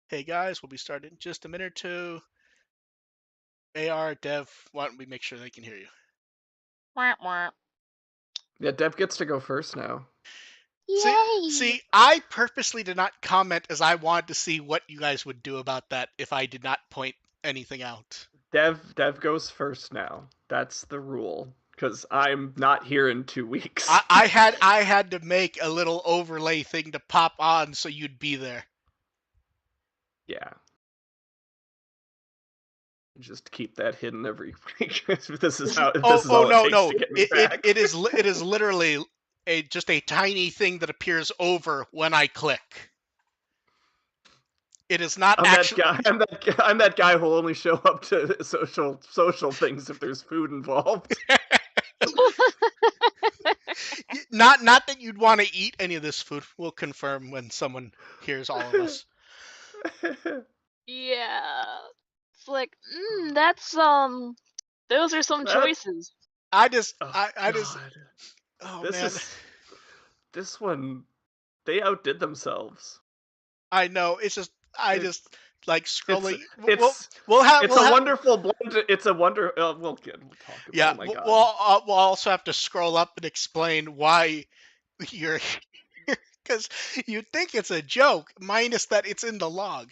Hey guys, we'll be starting in just a minute or two. AR, Dev, why don't we make sure they can hear you? Yeah, Dev gets to go first now. Yay! See, I purposely did not comment as I wanted to see what you guys would do about that if I did not point anything out. Dev goes first now. That's the rule. Because I'm not here in 2 weeks. I had to make a little overlay thing to pop on so you'd be there. Yeah. Just keep that hidden every week. This is all it takes to get me back. It is literally just a tiny thing that appears over when I click. It is not actually. I'm that guy who'll only show up to social things if there's food involved. Not that you'd want to eat any of this food. We'll confirm when someone hears all of us. Yeah. It's like, that's those are some choices. This one, they outdid themselves. I know. It's just like scrolling. It's a wonderful blend. It's a wonder. We'll talk about. Yeah, oh my God. We'll also have to scroll up and explain why you're here, because you think it's a joke, minus that it's in the log.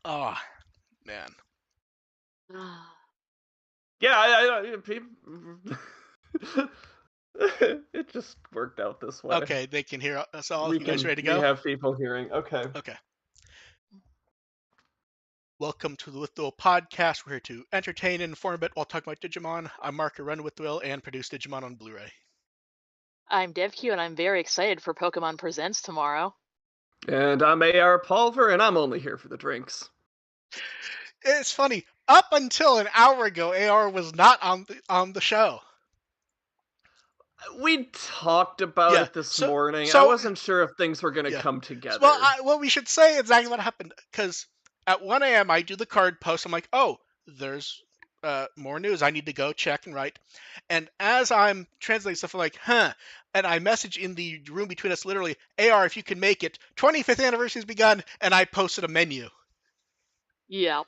Oh man. Yeah, it just worked out this way. Okay, they can hear us all. You guys ready to go? We have people hearing. Okay. Welcome to the With Will podcast. We're here to entertain and inform a bit while talking about Digimon. I'm Mark, who run with Will and produce Digimon on Blu-ray. I'm DevQ, and I'm very excited for Pokemon Presents tomorrow. And I'm AR Pulver, and I'm only here for the drinks. It's funny. Up until an hour ago, AR was not on the show. We talked about it this morning. I wasn't sure if things were going to come together. Well, we should say exactly what happened, because at 1 a.m. I do the card post. I'm like, oh, there's more news. I need to go check and write. And as I'm translating stuff, I'm like, and I message in the room between us, literally, AR, if you can make it, 25th anniversary has begun, and I posted a menu. Yep.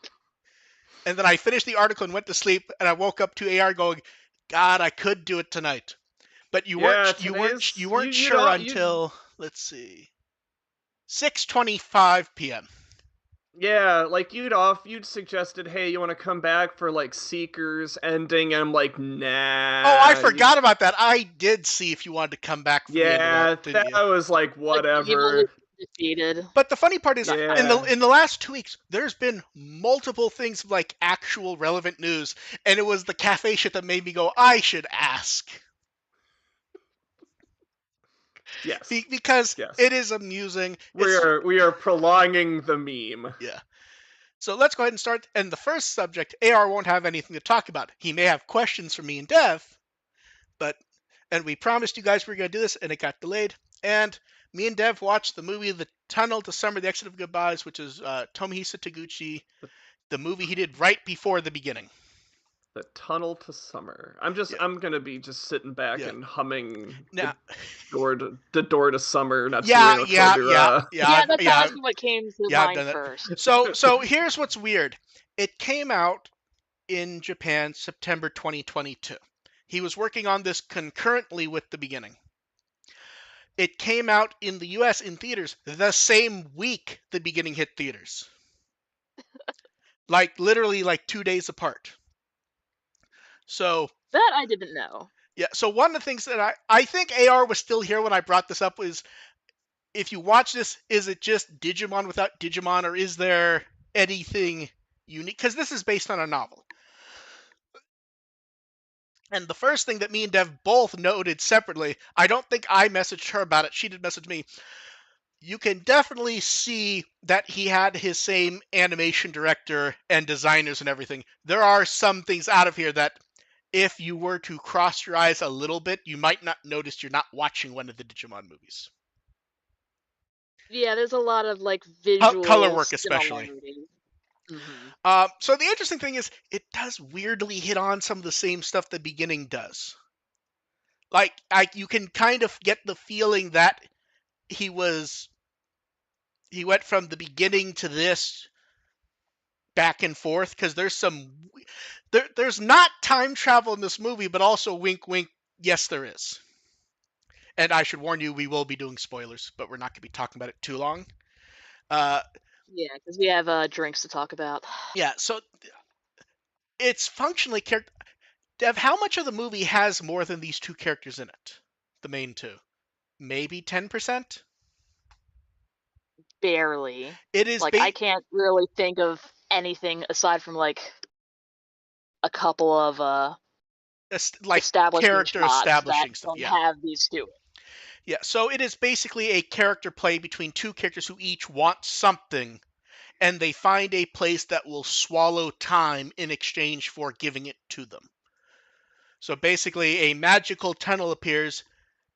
And then I finished the article and went to sleep, and I woke up to AR going, God, I could do it tonight. But you weren't sure until, let's see, 6:25 p.m. Yeah, like you'd suggested, hey, you want to come back for like Seeker's ending, and I'm like, nah. Oh, I forgot about that. I did see if you wanted to come back for the end of that, I was like, whatever. Defeated. But the funny part is, in the last 2 weeks, there's been multiple things of like actual relevant news, and it was the cafe shit that made me go, I should ask. Yes. Because it is amusing. We are prolonging the meme. Yeah. So let's go ahead and start. And the first subject, AR won't have anything to talk about. He may have questions for me and Dev, and we promised you guys we were going to do this, and it got delayed. And me and Dev watched the movie The Tunnel to Summer, The Exit of Goodbyes, which is Tomohisa Taguchi, the movie he did right before the beginning. The Tunnel to Summer. I'm gonna be just sitting back and humming the door to summer. That's honestly what came to mind first. So here's what's weird. It came out in Japan September 2022. He was working on this concurrently with the beginning. It came out in the US in theaters the same week the beginning hit theaters. Like literally like 2 days apart. So that I didn't know. Yeah, so one of the things that I think AR was still here when I brought this up was, if you watch this, is it just Digimon without Digimon, or is there anything unique? Because this is based on a novel. And the first thing that me and Dev both noted separately, I don't think I messaged her about it, she did message me. You can definitely see that he had his same animation director and designers and everything. There are some things out of here that, if you were to cross your eyes a little bit, you might not notice you're not watching one of the Digimon movies. Yeah, there's a lot of like Color visual work, especially. similarities. Mm-hmm. So the interesting thing is, it does weirdly hit on some of the same stuff the beginning does. Like, you can kind of get the feeling that he went from the beginning to this back and forth, because there's not time travel in this movie, but also wink wink, yes there is. And I should warn you, we will be doing spoilers, but we're not going to be talking about it too long. Yeah, because we have drinks to talk about. Yeah, so it's functionally character. Dev, how much of the movie has more than these two characters in it? The main two, maybe 10%. Barely. It is Like I can't really think of anything aside from like a couple of like establishing character shots that establishing stuff. don't Yeah, have these two. yeah. So it is basically a character play between two characters who each want something, and they find a place that will swallow time in exchange for giving it to them. So basically, a magical tunnel appears,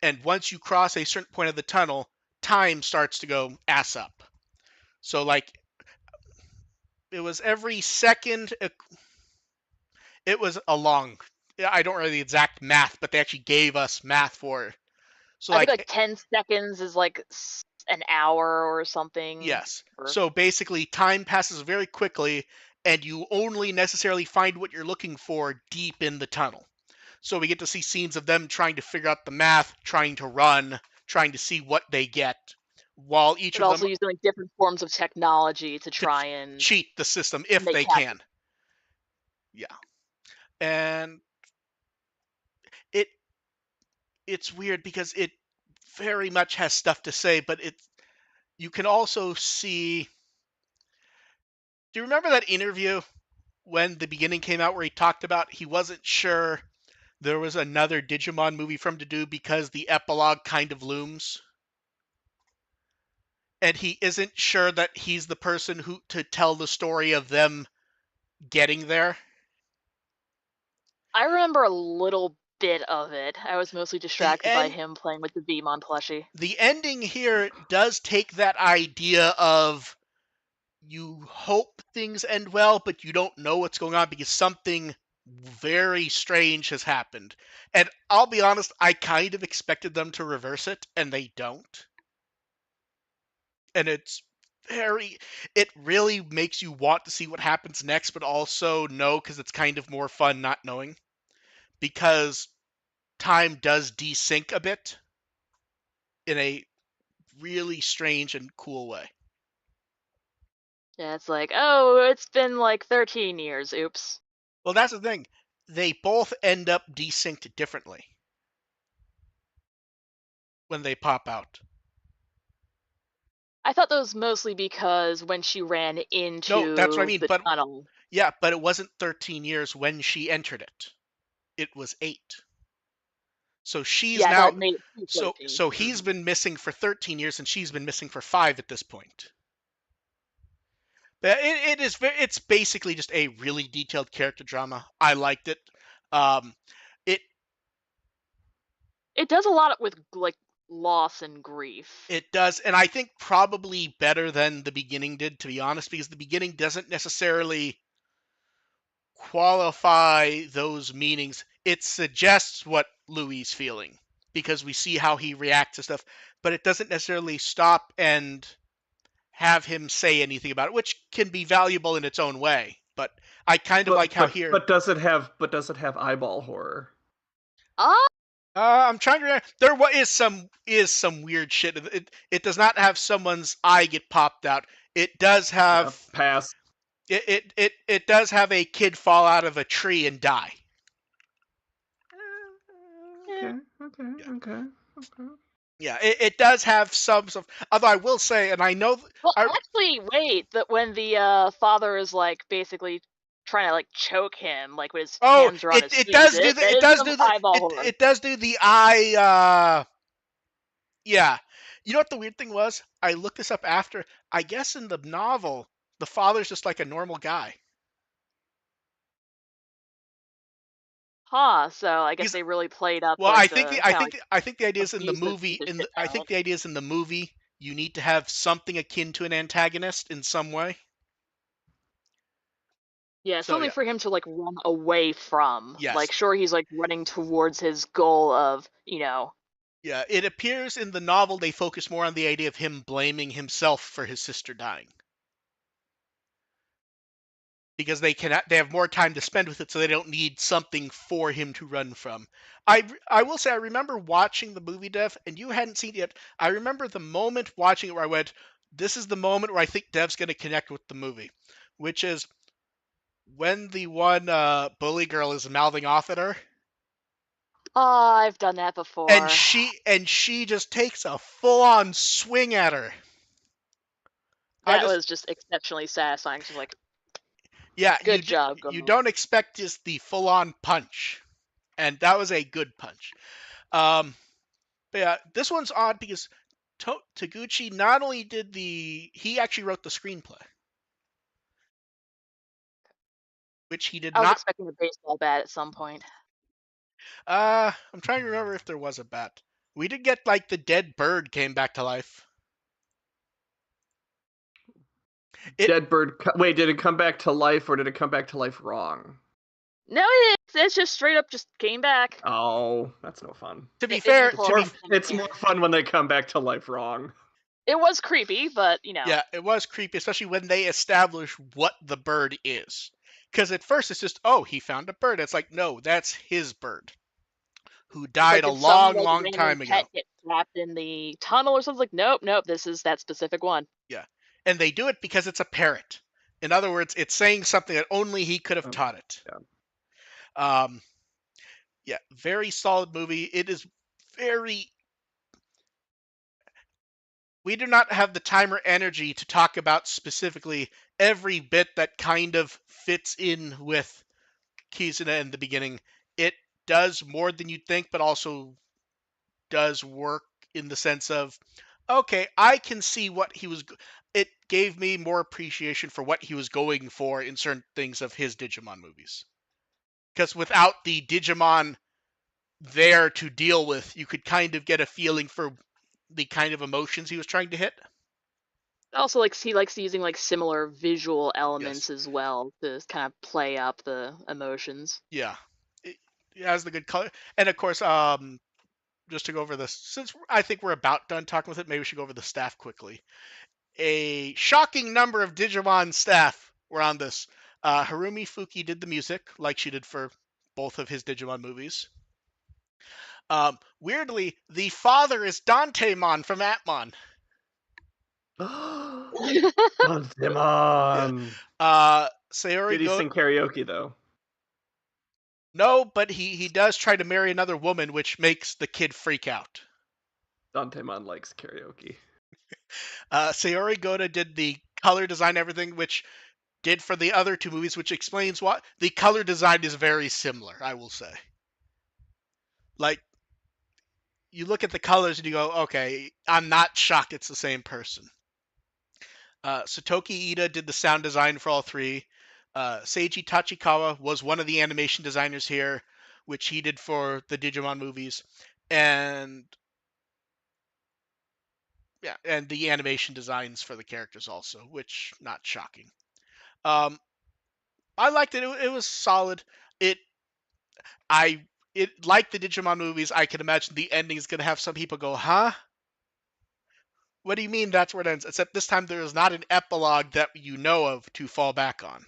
and once you cross a certain point of the tunnel, time starts to go ass up. So, like, it was every second. It was a long. I don't remember the exact math, but they actually gave us math for it. So, I think like like, 10 seconds is like an hour or something. yes. Or So basically, time passes very quickly, and you only necessarily find what you're looking for deep in the tunnel. So we get to see scenes of them trying to figure out the math, trying to run, trying to see what they get, while each but of them also using like different forms of technology to to try and cheat the system if make they capture. can. Yeah. And it it's weird because it very much has stuff to say, but you can also see. Do you remember that interview when the beginning came out where he talked about he wasn't sure there was another Digimon movie for him to do because the epilogue kind of looms? And he isn't sure that he's the person who to tell the story of them getting there. I remember a little bit of it. I was mostly The distracted by end him playing with the Digimon plushie. the ending here does take that idea of, you hope things end well, but you don't know what's going on because something very strange has happened. And I'll be honest, I kind of expected them to reverse it, and they don't. And it really makes you want to see what happens next, but also no, because it's kind of more fun not knowing. Because time does desync a bit in a really strange and cool way. Yeah, it's like, oh, it's been like 13 years. Oops. Well, that's the thing. They both end up desynced differently when they pop out. I thought that was mostly because when she ran No, that's what I into mean. the But tunnel. yeah, but it wasn't 13 years when she entered it. It was 8. So she's Yeah, I thought now it made it so 13. he's been missing for 13 years and she's been missing for 5 at this point. But it's basically just a really detailed character drama. I liked it. Um, it It does a lot with like loss and grief. it does, and I think probably better than the beginning did, to be honest, because the beginning doesn't necessarily qualify those meanings. It suggests what Louis' feeling because we see how he reacts to stuff, but it doesn't necessarily stop and have him say anything about it, which can be valuable in its own way. But I kind of like how here. But does it have eyeball horror? Ah, I'm trying to remember. There is some weird shit. It does not have someone's eye get popped out. It does have Pass. it does have a kid fall out of a tree and die. Okay. Yeah, it does have some stuff. Although I will say, and I know, well, actually, wait, that when the father is like basically trying to like choke him, like when his hands are on his it face, does do the that it is does some do the eyeball horror. it does do the eye. Yeah, you know what the weird thing was? I looked this up after. I guess in the novel, the father's just like a normal guy. Huh? So I guess He's they really played up well. like the kind of like I think the idea is in the abusive movie. piece of shit I think dad. the idea is in the movie you need to have something akin to an antagonist in some way. Yeah, So something yeah, for him to like run away from. yes, Like, sure, he's like running towards his goal of, yeah. It appears in the novel they focus more on the idea of him blaming himself for his sister dying. Because they have more time to spend with it, so they don't need something for him to run from. I will say I remember watching the movie Dev, and you hadn't seen it yet. I remember the moment watching it where I went, "This is the moment where I think Dev's going to connect with the movie," which is when the one bully girl is mouthing off at her, oh, I've done that before. and she just takes a full on swing at her. That was just exceptionally satisfying. She's like, Yeah, good job, you girl. don't expect just the full on punch, and that was a good punch. Um, But yeah, this one's odd because Taguchi not only he actually wrote the screenplay, which he did I was not. expecting a baseball bat at some point. I'm trying to remember if there was a bat. We did get like the dead bird came back to life. Dead bird. Wait, did it come back to life or did it come back to life wrong? No, it's just straight up just came back. Oh, that's no fun. To be They fair, didn't pull It's more fun when they come back to life wrong. It was creepy, but yeah, it was creepy, especially when they establish what the bird is. Because at first it's just, oh, he found a bird. It's like, no, that's his bird, who it's died like a did some like long random time ago. pet get trapped in the tunnel or something? Like, nope, this is that specific one. Yeah, and they do it because it's a parrot. In other words, it's saying something that only he could have taught it. Yeah. Yeah, very solid movie. It is very. We do not have the time or energy to talk about specifically every bit that kind of fits in with Kizuna in the beginning. It does more than you'd think, but also does work in the sense of, okay, I can see what he was. It gave me more appreciation for what he was going for in certain things of his Digimon movies. Because without the Digimon there to deal with, you could kind of get a feeling for the kind of emotions he was trying to hit. Also, like he likes using like similar visual Yes. elements as well to kind of play up the emotions. Yeah. It has the good color. And of course, just to go over this, since I think we're about done talking with it, maybe we should go over the staff quickly. A shocking number of Digimon staff were on this. Harumi Fuki did the music, like she did for both of his Digimon movies. Weirdly, the father is Dantemon from Atmon. Yeah. Demon. Sayori Did he sing karaoke though? No, but he does try to marry another woman, which makes the kid freak out. Dantemon likes karaoke. Sayori Goda did the color design, everything, which did for the other two movies, which explains why the color design is very similar, I will say. Like, you look at the colors and you go, okay, I'm not shocked it's the same person. Satoki Ida did the sound design for all three. Seiji Tachikawa was one of the animation designers here, which he did for the Digimon movies. And yeah, and the animation designs for the characters also, which not shocking. Um, I liked it. It was solid. It I it like the Digimon movies. I can imagine the ending is gonna have some people go, "Huh? What do you mean that's where it ends?" Except this time there is not an epilogue that you know of to fall back on.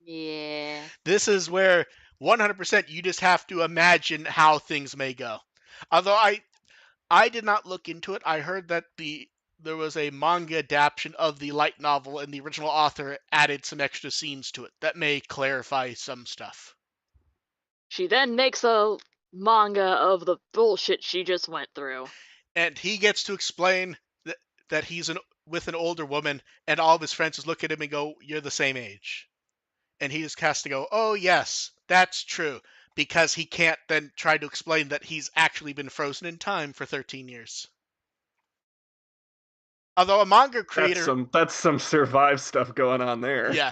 Yeah. This is where 100% you just have to imagine how things may go. Although I did not look into it. I heard that there was a manga adaptation of the light novel and the original author added some extra scenes to it that may clarify some stuff. She then makes a manga of the bullshit she just went through. And he gets to explain that he's with an older woman, and all of his friends just look at him and go, "You're the same age." And he just has to go, "Oh yes, that's true," because he can't then try to explain that he's actually been frozen in time for 13 years. Although a manga creator, that's some Survive stuff going on there. yeah.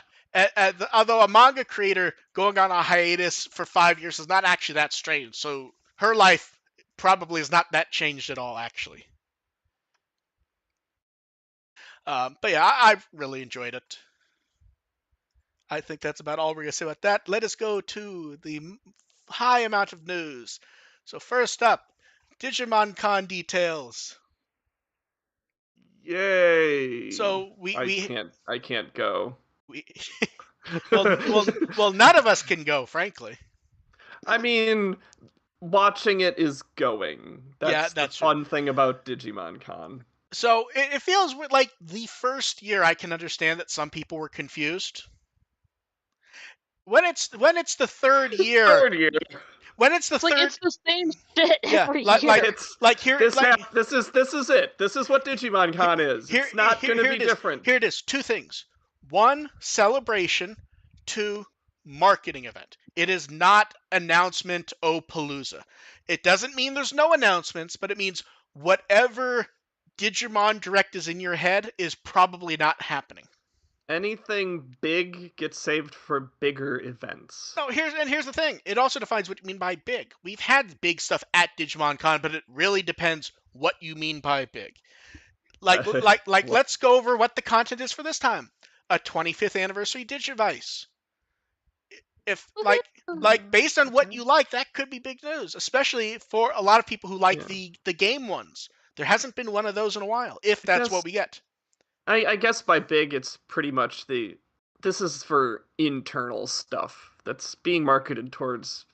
Although a manga creator going on a hiatus for 5 years is not actually that strange. So her life probably is not that changed at all, actually. But yeah, I've really enjoyed it. I think that's about all we're going to say about that. Let us go to the high amount of news. So first up, Digimon Con details. Yay! So I can't go. well, none of us can go, frankly. I mean, watching it is going. That's the fun thing about Digimon Con. So it feels like the first year I can understand that some people were confused. When it's the third year. When it's the third, it's the same shit every year. This is it. This is what Digimon Con is. It's not going to be different. Here it is. Two things. One, celebration. Two, marketing event. It is not announcement palooza. It doesn't mean there's no announcements, but it means whatever Digimon Direct is in your head is probably not happening. Anything big gets saved for bigger events. No, here's the thing. It also defines what you mean by big. We've had big stuff at Digimon Con, but it really depends what you mean by big. Let's go over what the content is for this time. A 25th anniversary Digivice. If based on what you like, that could be big news, especially for a lot of people who like the game ones. There hasn't been one of those in a while, if that's what we get. I guess by big, it's pretty much this is for internal stuff that's being marketed towards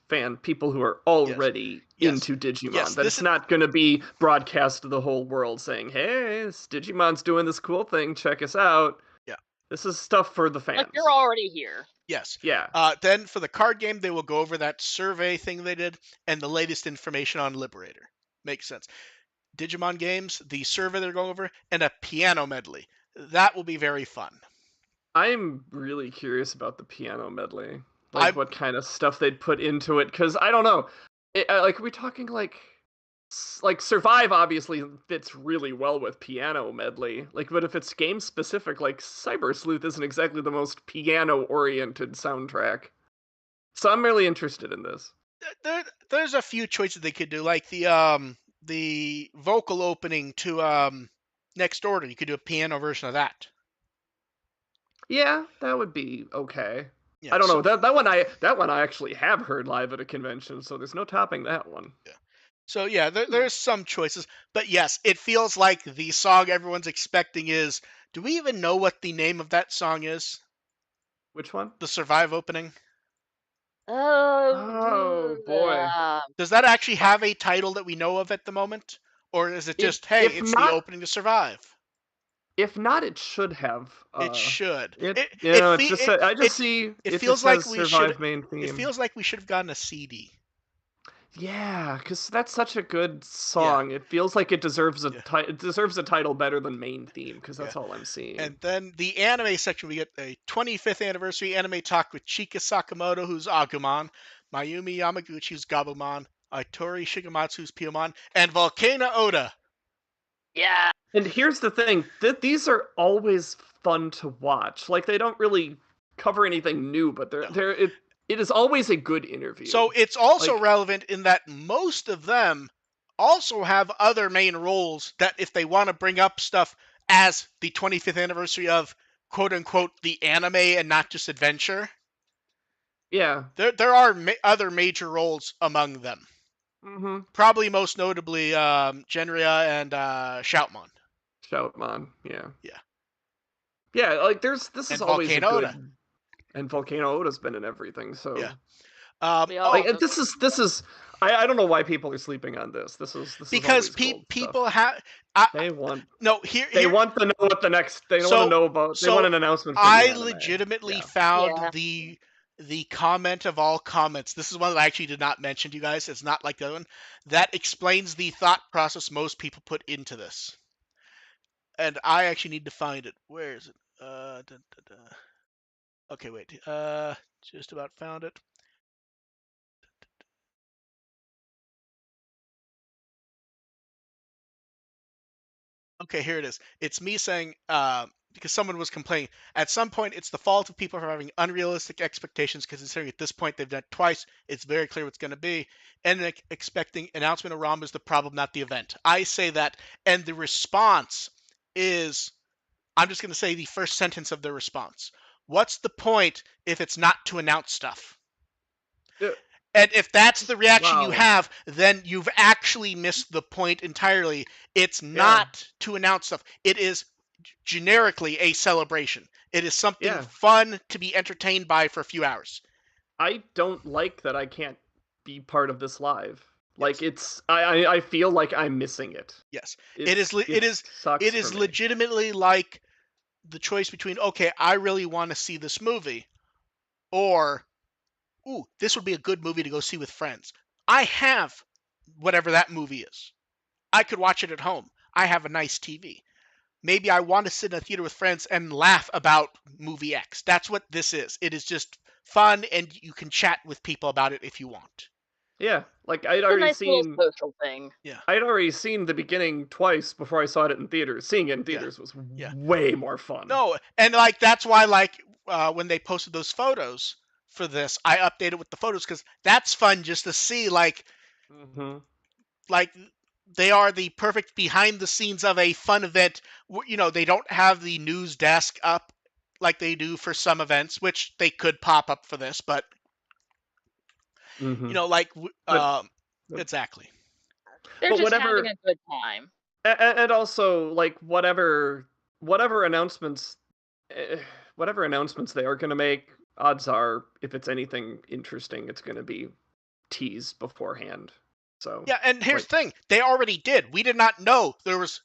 people who are already into Digimon. That's not going to be broadcast to the whole world saying, "Hey, Digimon's doing this cool thing. Check us out." Yeah. This is stuff for the fans. Like, you're already here. Yes. Yeah. Then for the card game, they will go over that survey thing they did and the latest information on Liberator. Makes sense. Digimon games, the survey they're going over, and a piano medley. That will be very fun. I'm really curious about the piano medley. What kind of stuff they'd put into it, because I don't know. Are we talking like Survive obviously fits really well with piano medley. But if it's game specific, like Cyber Sleuth isn't exactly the most piano oriented soundtrack. So I'm really interested in this. There's a few choices they could do, like the vocal opening to Next Order. You could do a piano version of that. Yeah, that would be okay. Yeah, I don't know, that one I actually have heard live at a convention, so there's no topping that one. Yeah. So yeah, there's some choices, but yes, it feels like the song everyone's expecting is. Do we even know what the name of that song is? Which one? The Survive opening. Oh boy. Does that actually have a title that we know of at the moment, or is it just it's the opening to Survive? If not, it should have. It should. It feels like we should. Main theme. It feels like we should have gotten a CD. Yeah, because that's such a good song. Yeah. It feels like it deserves a title better than main theme, because that's all I'm seeing. And then the anime section, we get a 25th anniversary anime talk with Chika Sakamoto, who's Agumon, Mayumi Yamaguchi, who's Gabumon, Itori Shigematsu, who's Piyomon, and Volcano Oda. Yeah. And here's the thing, these are always fun to watch. They don't really cover anything new, but it is always a good interview. So it's also relevant in that most of them also have other main roles that if they want to bring up stuff as the 25th anniversary of quote-unquote the anime and not just adventure. Yeah. There are other major roles among them. Mm-hmm. Probably most notably Genria and Shoutmon. Shoutmon, yeah. Yeah. Yeah, this is always a good... And Volcano Oda's been in everything, so... Yeah. This is... I don't know why people are sleeping on this. This is because people have... They want... No, They want to know what the next... They want to know about... They want an announcement. I legitimately found the the comment of all comments. This is one that I actually did not mention to you guys. It's not like the other one. That explains the thought process most people put into this. And I actually need to find it. Where is it? Okay, wait. Just about found it. Okay, here it is. It's me saying, because someone was complaining, at some point it's the fault of people for having unrealistic expectations, because considering at this point they've done it twice, it's very clear what's going to be, and expecting announcement of ROM is the problem, not the event. I say that, and the response is, I'm just going to say the first sentence of the response. What's the point if it's not to announce stuff? And if that's the reaction you have, then you've actually missed the point entirely. It's not to announce stuff. It is generically a celebration. It is something fun to be entertained by for a few hours. I don't like that I can't be part of this live. Like, it's I feel like I'm missing it. Yes. It is legitimately like the choice between, okay, I really want to see this movie, or ooh, this would be a good movie to go see with friends. I have whatever that movie is. I could watch it at home. I have a nice TV. Maybe I want to sit in a theater with friends and laugh about movie X. That's what this is. It is just fun, and you can chat with people about it if you want. Yeah, like I'd already seen social thing. Yeah, I'd already seen the beginning twice before I saw it in theaters. Seeing it in theaters was way more fun. No, and like that's why, like when they posted those photos for this, I updated with the photos because that's fun just to see. Like, like they are the perfect behind the scenes of a fun event. You know, they don't have the news desk up like they do for some events, which they could pop up for this, but you know, like exactly. They're just having a good time. And also, like, whatever announcements they are going to make, odds are, if it's anything interesting, it's going to be teased beforehand. So yeah, and here's the thing: they already did. We did not know there was.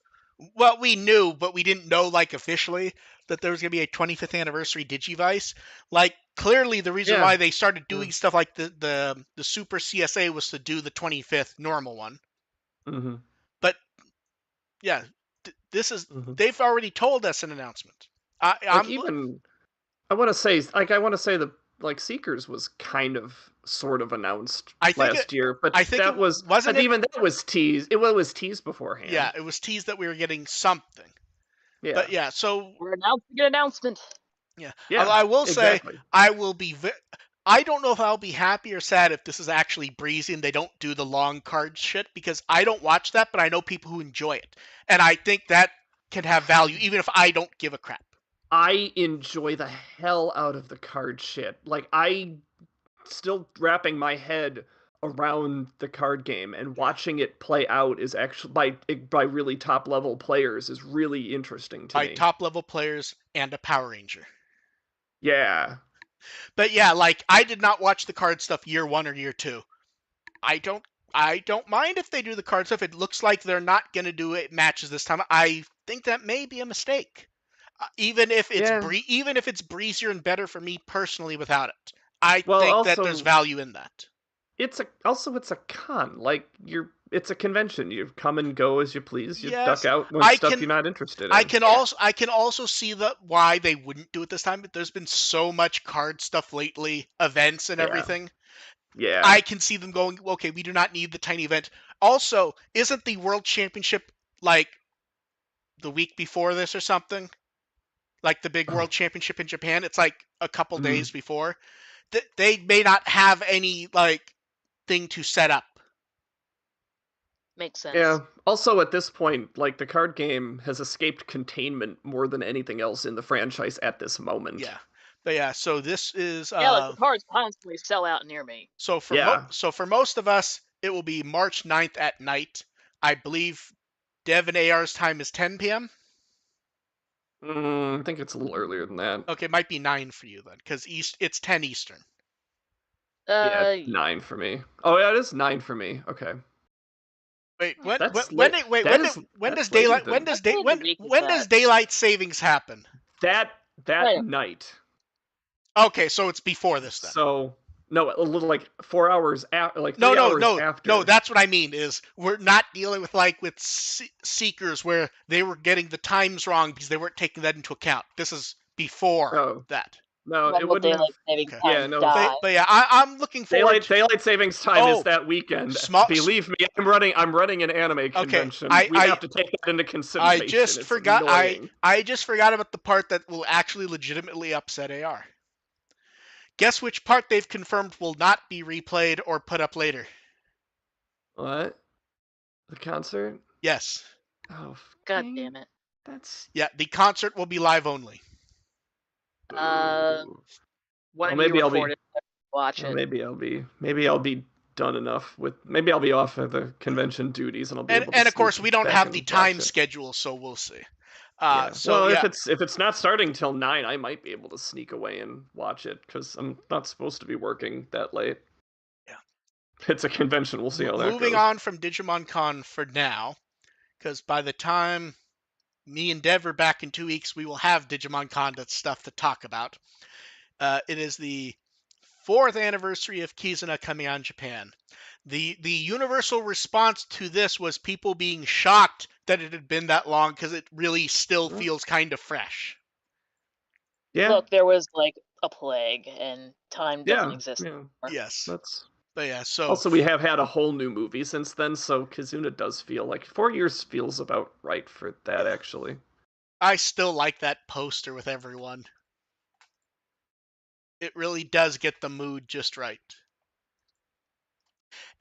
Well, we knew, but we didn't know, like, officially that there was going to be a 25th anniversary Digivice. Like, clearly the reason why they started doing stuff like the Super CSA was to do the 25th normal one. But yeah, this is they've already told us an announcement. I want to say the Seekers was kind of sort of announced last year, but that was teased. It was teased beforehand. Yeah, it was teased that we were getting something. Yeah, but yeah, so we're announcing an announcement. Yeah, I will say I will be. I don't know if I'll be happy or sad if this is actually breezy and they don't do the long card shit, because I don't watch that, but I know people who enjoy it, and I think that can have value even if I don't give a crap. I enjoy the hell out of the card shit. Like, I still wrapping my head around the card game, and watching it play out is actually by really top level players is really interesting to me. By top level players and a Power Ranger. Yeah. But yeah, like, I did not watch the card stuff year 1 or year 2. I don't mind if they do the card stuff. It looks like they're not going to do it matches this time. I think that may be a mistake. Even if it's breezier and better for me personally without it. I think that there's value in that. It's a con. Like, it's a convention. You come and go as you please. You duck out when stuff you're not interested in. I can also see why they wouldn't do it this time. But there's been so much card stuff lately, events and everything. Yeah. I can see them going, okay, we do not need the tiny event. Also, isn't the World Championship like the week before this or something? Like the big World Championship in Japan, it's like a couple days before. They may not have any like thing to set up. Makes sense. Yeah. Also, at this point, like, the card game has escaped containment more than anything else in the franchise at this moment. Yeah. But yeah, so this is like, the cards constantly sell out near me. So for most of us, it will be March 9th at night. I believe Dev and AR's time is 10 p.m. I think it's a little earlier than that. Okay, it might be 9 for you then, because it's 10 Eastern. Yeah, it's 9 for me. Oh yeah, it is 9 for me. Okay. Wait, when does daylight savings happen? That night. Okay, so it's before this then. So no, a little like 4 hours after, like 3 No, no, hours no, after. no. That's what I mean. Is we're not dealing with like with Seekers where they were getting the times wrong because they weren't taking that into account. This is before Oh that. no, When it will wouldn't have. daylight saving Okay. Yeah, time no. die? But yeah, I'm looking forward. Daylight savings time is Oh, that weekend. small. Believe me, I'm running an anime Okay, convention. We have to take that into I consideration. just It's forgot. annoying. I just forgot about the part that will actually legitimately upset AR. Guess which part they've confirmed will not be replayed or put up later. What? The concert? Yes. Oh, God dang. damn it. That's. Yeah, the concert will be live only. Ooh. Well, When you maybe I'll be. record it, watch Well, it. maybe I'll be done enough with. Maybe I'll be off of the convention duties and I'll be able to And of sneak course we don't back have the and watch time it. schedule, so we'll see. Yeah. So Well, yeah, if it's not starting till 9, I might be able to sneak away and watch it because I'm not supposed to be working that late. yeah. It's a convention. We'll see how that Moving goes. on from Digimon Con for now, because by the time me and Dev are back in 2 weeks, we will have Digimon Con stuff to talk about. It is the 4th anniversary of Kizuna coming out in Japan. The universal response to this was people being shocked that it had been that long because it really still feels kind of fresh. Yeah. Look, there was like a plague, and time doesn't exist Yeah. anymore. Yes. That's. But yeah, so Also, we have had a whole new movie since then, so Kizuna does feel like 4 years feels about right for that, yeah. actually. I still like that poster with everyone. It really does get the mood just right.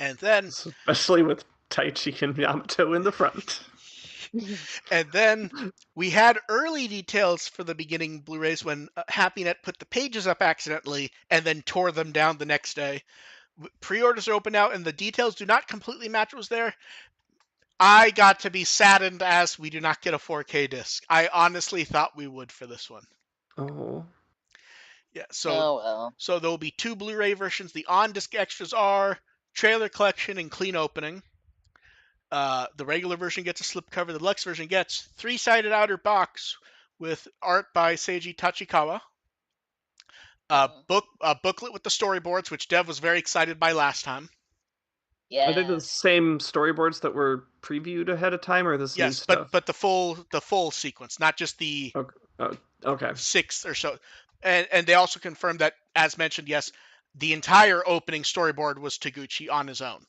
And then, Especially with Taichi and Yamato in the front. and then we had early details for the beginning Blu-rays when HappyNet put the pages up accidentally and then tore them down the next day. Pre-orders are open now, and the details do not completely match what was there. I got to be saddened as we do not get a 4K disc. I honestly thought we would for this one. Oh. Yeah, Oh well. so there will be 2 Blu-ray versions. The on-disc extras are trailer collection and clean opening. The regular version gets a slipcover. The deluxe version gets 3-sided outer box with art by Seiji Tachikawa. A booklet with the storyboards, which Dev was very excited by last time. Are they the Yes. same storyboards that were previewed ahead of time, or this new Yes, stuff? but the full sequence, not just the Okay. 6 or so. And they also confirmed that, as mentioned, yes, the entire opening storyboard was Taguchi on his own.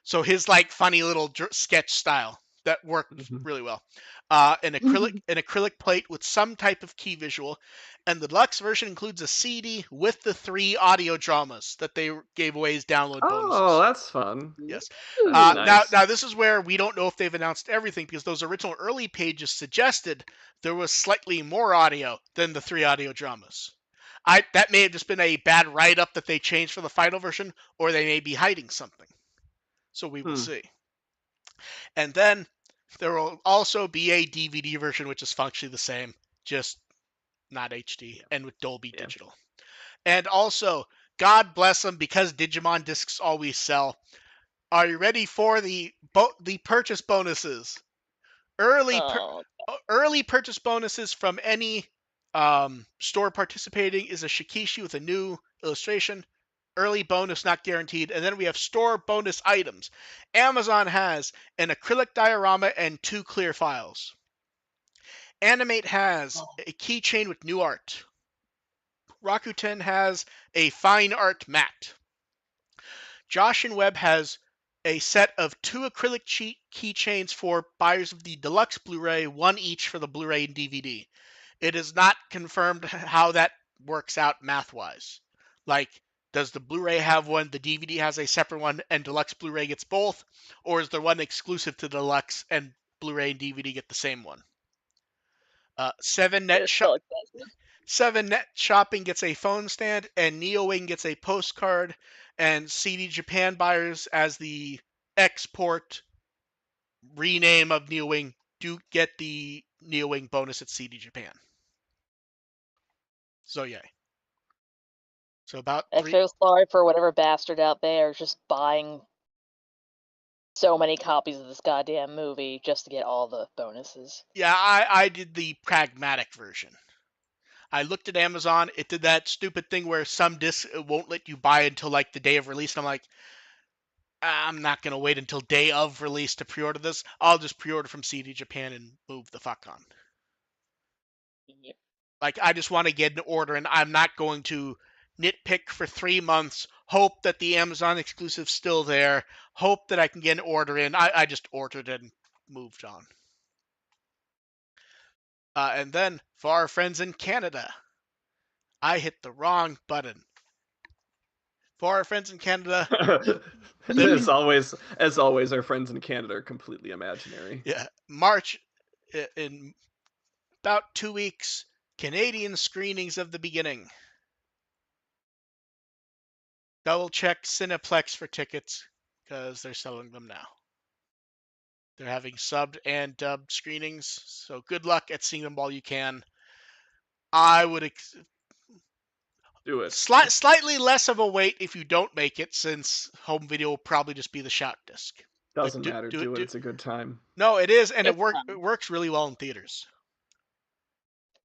So his like funny little sketch style that worked really well. An acrylic plate with some type of key visual, and the deluxe version includes a CD with the 3 audio dramas that they gave away as download bonuses. Oh, that's fun. Yes. That'd be nice. Now this is where we don't know if they've announced everything because those original early pages suggested there was slightly more audio than the 3 audio dramas. That may have just been a bad write-up that they changed for the final version, or they may be hiding something. So we will see. And then there will also be a DVD version, which is functionally the same, just not HD and with Dolby Digital. And also, God bless them, because Digimon discs always sell. Are you ready for the purchase bonuses? Early purchase bonuses from any store participating is a Shikishi with a new illustration. Early bonus not guaranteed. And then we have store bonus items. Amazon has an acrylic diorama and 2 clear files. Animate has a keychain with new art. Rakuten has a fine art mat. Josh and Webb has a set of 2 acrylic keychains for buyers of the deluxe Blu-ray, 1 each for the Blu-ray and DVD. It is not confirmed how that works out math-wise. Like, does the Blu-ray have one, the DVD has a separate one, and deluxe Blu-ray gets both? Or is there one exclusive to deluxe and Blu-ray and DVD get the same one? 7net Shopping gets a phone stand, and NeoWing gets a postcard, and CD Japan buyers, as the export rename of NeoWing, do get the NeoWing bonus at CD Japan. So yay. So about I feel sorry for whatever bastard out there just buying so many copies of this goddamn movie just to get all the bonuses. Yeah, I did the pragmatic version. I looked at Amazon. It did that stupid thing where some discs it won't let you buy until like the day of release. And I'm like, I'm not gonna wait until day of release to pre-order this. I'll just pre-order from CD Japan and move the fuck on. Yep. Like, I just want to get an order, and I'm not going to nitpick for 3 months, hope that the Amazon exclusive's still there, hope that I can get an order in. I just ordered and moved on. And then, for our friends in Canada, I hit the wrong button. For our friends in Canada, as always, our friends in Canada are completely imaginary. Yeah, March, in about 2 weeks, Canadian screenings of the beginning. Double check Cineplex for tickets because they're selling them now. They're having subbed and dubbed screenings, so good luck at seeing them while you can. I would do it. Slightly less of a wait if you don't make it, since home video will probably just be the shout disc. Doesn't matter. Do it. It's a good time. No, it is, and it works really well in theaters.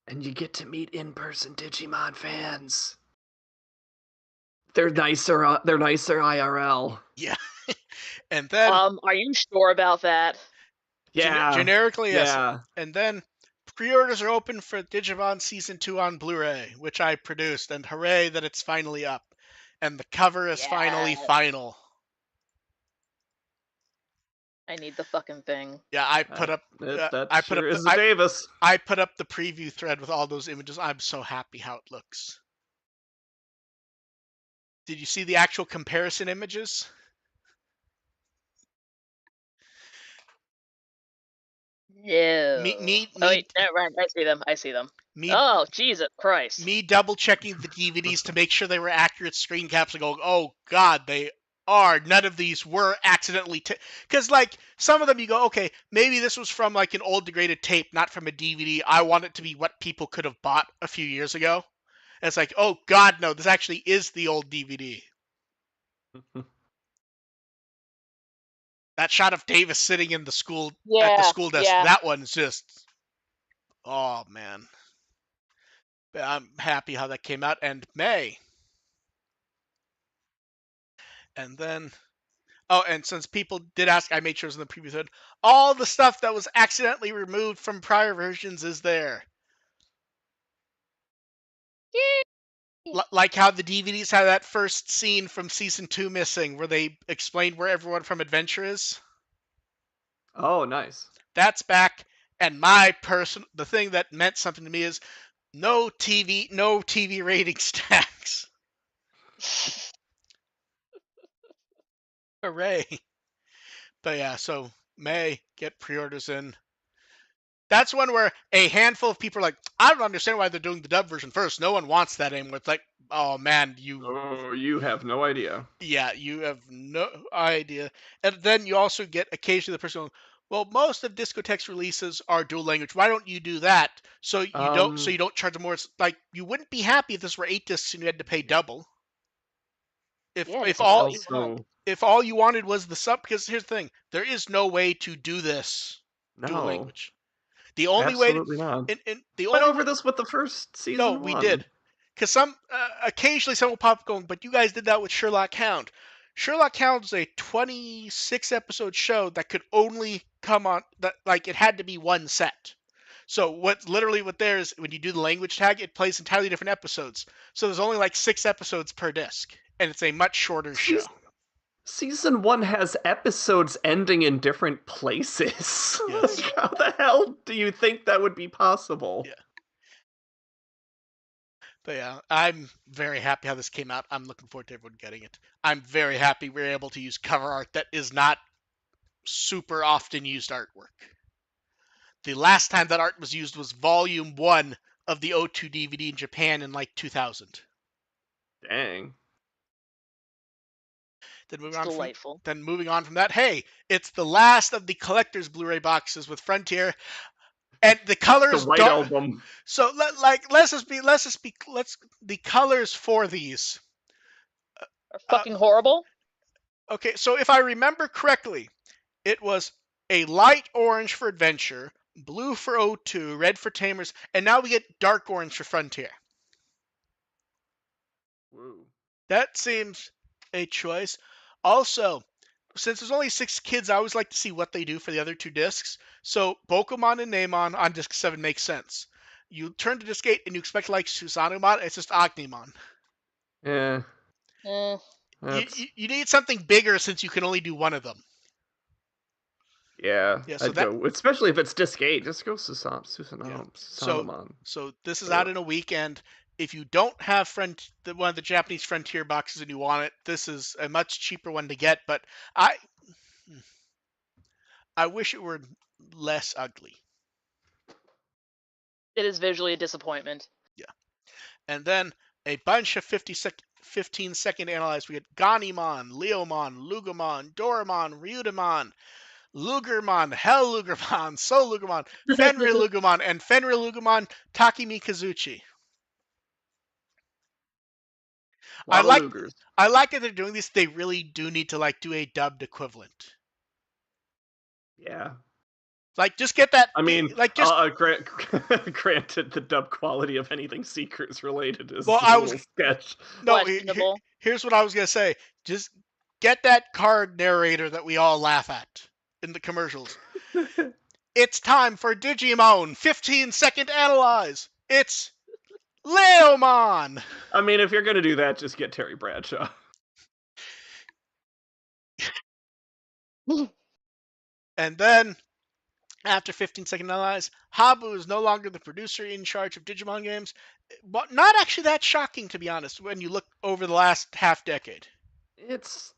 And you get to meet in-person Digimon fans. They're nicer. They're nicer IRL. Yeah. And then are you sure about that? Yeah. Generically, yes. Yeah. And then pre-orders are open for Digimon Season 2 on Blu-ray, which I produced, and hooray that it's finally up. And the cover is finally final. I need the fucking thing. Yeah, I put up I put up Davis. I put up the preview thread with all those images. I'm so happy how it looks. Did you see the actual comparison images? No. Right, I see them. Oh, Jesus Christ. Me double checking the DVDs to make sure they were accurate screen caps and going, oh God, they are. None of these were accidentally because like some of them you go, okay, maybe this was from like an old degraded tape, not from a DVD. I want it to be what people could have bought a few years ago. And it's like, oh God, no, this actually is the old DVD. That shot of Davis sitting in the school at the school desk, that one's just, oh man. I'm happy how that came out. And May. And then, oh, and since people did ask, I made sure it was in the previous hood. All the stuff that was accidentally removed from prior versions is there. Like how the DVDs have that first scene from Season 2 missing, where they explained where everyone from Adventure is. Oh, nice. That's back. And the thing that meant something to me is no TV rating stacks. Hooray. But yeah, so May, get pre-orders in. That's one where a handful of people are like, I don't understand why they're doing the dub version first. No one wants that anymore. It's like, oh man, you have no idea. Yeah, you have no idea. And then you also get occasionally the person going, well, most of Discotek's releases are dual language. Why don't you do that? So you don't charge more. It's like, you wouldn't be happy if this were 8 discs and you had to pay double. If all you wanted was the sub, because here's the thing, there is no way to do this dual language. The only absolutely way not. The went over this with the first season. No, we did. Because occasionally someone will pop up going, but you guys did that with Sherlock Hound. Sherlock Hound is a 26 episode show that could only come on that, like, it had to be one set. So what there is, when you do the language tag, it plays entirely different episodes. So there's only like 6 episodes per disc, and it's a much shorter show. Season 1 has episodes ending in different places. Yes. How the hell do you think that would be possible? Yeah. But yeah, I'm very happy how this came out. I'm looking forward to everyone getting it. I'm very happy we're able to use cover art that is not super often used artwork. The last time that art was used was Volume 1 of the O2 DVD in Japan in like 2000. Dang. Then moving on from that, hey, it's the last of the collector's Blu-ray boxes with Frontier, and the colors. The White Album. So the colors for these are fucking horrible. Okay, so if I remember correctly, it was a light orange for Adventure, blue for O2, red for Tamers, and now we get dark orange for Frontier. Woo. That seems a choice. Also, since there's only 6 kids, I always like to see what they do for the other 2 discs. So Bokomon and Namon on disc 7 makes sense. You turn to disc 8 and you expect like Susanumon, it's just Agnemon. Yeah. You need something bigger since you can only do one of them. Yeah, Yeah, so I'd go, especially if it's disc 8, just go Susanumon. So this is out in a week, and if you don't have one of the Japanese Frontier boxes and you want it, this is a much cheaper one to get. But I wish it were less ugly. It is visually a disappointment. Yeah, and then a bunch of 15-second analyze. We get Ganimon, Leomon, Lugomon, Doramon, Ryudamon, Lugermon, Hell Lugermon, Soul Lugermon, Fenrir Lugermon, and Fenrir Lugermon Takemi Kazuchi. I like that they're doing this. They really do need to like do a dubbed equivalent. Yeah. Like, just get that. I mean, like, just granted, the dub quality of anything Seekers related is well, a little sketch. No, questionable. Here's what I was gonna say. Just get that card narrator that we all laugh at in the commercials. It's time for Digimon 15-second analyze. It's Leomon. I mean, if you're gonna do that, just get Terry Bradshaw. And then, after 15-second analyze, Habu is no longer the producer in charge of Digimon games. But not actually that shocking, to be honest, when you look over the last half decade. It's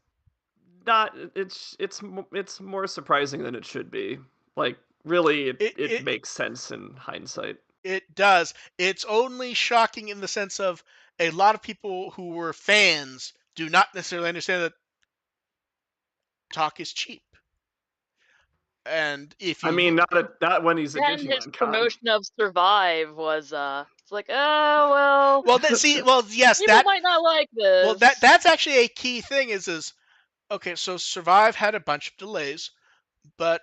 not. It's more surprising than it should be. Like, really, it makes sense in hindsight. It does. It's only shocking in the sense of a lot of people who were fans do not necessarily understand that talk is cheap. And if you, I mean, not when he's a Digimon his Con. promotion of Survive was it's like, oh well. Yes, people might not like this. Well, that's actually a key thing. Is okay? So Survive had a bunch of delays, but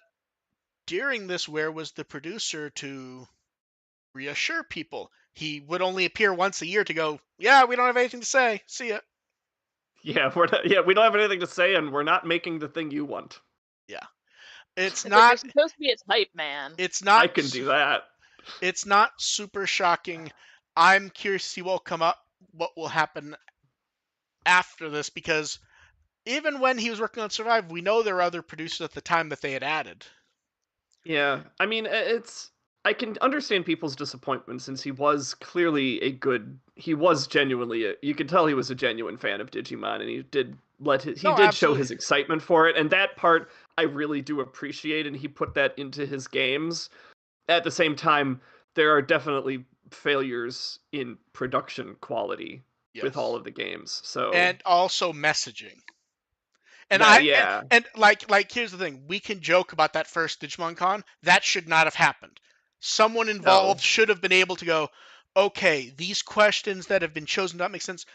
during this, where was the producer to reassure people? He would only appear once a year to go, yeah, we don't have anything to say. See ya. Yeah, we don't have anything to say, and we're not making the thing you want. Yeah. It's not. Like you're supposed to be its hype man. It's not. I can do that. It's not super shocking. I'm curious to see what will come up, what will happen after this, because even when he was working on Survive, we know there were other producers at the time that they had added. Yeah, I mean, I can understand people's disappointment since he was clearly he was genuinely you could tell he was a genuine fan of Digimon, and he did show his excitement for it, and that part I really do appreciate, and he put that into his games. At the same time, there are definitely failures in production quality with all of the games. So, and also messaging. And here's the thing: we can joke about that first Digimon Con. That should not have happened. Someone involved should have been able to go, okay, these questions that have been chosen don't make sense.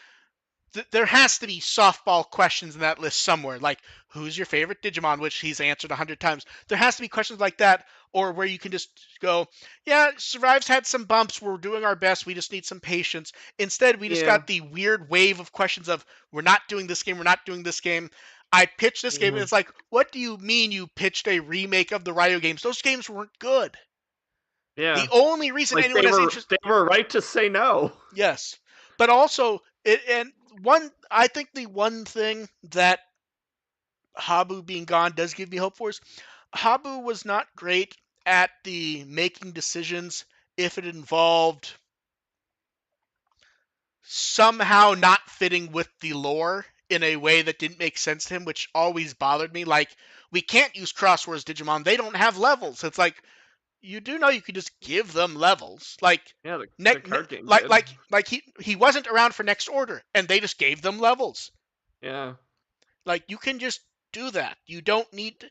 There has to be softball questions in that list somewhere, like who's your favorite Digimon, which he's answered 100 times. There has to be questions like that, or where you can just go, yeah, Survive's had some bumps, we're doing our best, we just need some patience. Instead, we just got the weird wave of questions of, we're not doing this game, we're not doing this game. I pitched this game, and it's like, what do you mean you pitched a remake of the Ryo games? Those games weren't good. Yeah. The only reason anyone has interest... They were right to say no. Yes. But also, I think the one thing that Habu being gone does give me hope for is Habu was not great at the making decisions if it involved somehow not fitting with the lore in a way that didn't make sense to him, which always bothered me. Like, we can't use Crosswords Digimon. They don't have levels. It's like, you do know you could just give them levels. Like, yeah, the card game like he wasn't around for Next Order, and they just gave them levels. Yeah. Like, you can just do that. You don't need to,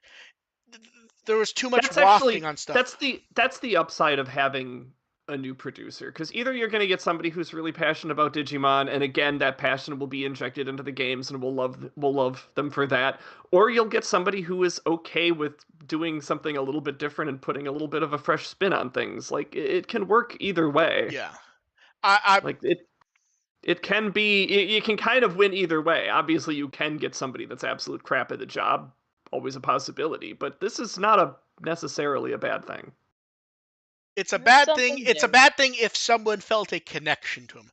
there was too much wafting on stuff. That's the upside of having a new producer, because either you're going to get somebody who's really passionate about Digimon, and again, that passion will be injected into the games, and we'll love them for that, or you'll get somebody who is okay with doing something a little bit different and putting a little bit of a fresh spin on things. Like it can work either way. Yeah, I Like it can be you can kind of win either way. Obviously, you can get somebody that's absolute crap at the job, always a possibility, but this is not a necessarily a bad thing. it's a It's bad thing. something It's a new. bad thing if someone felt a connection to him.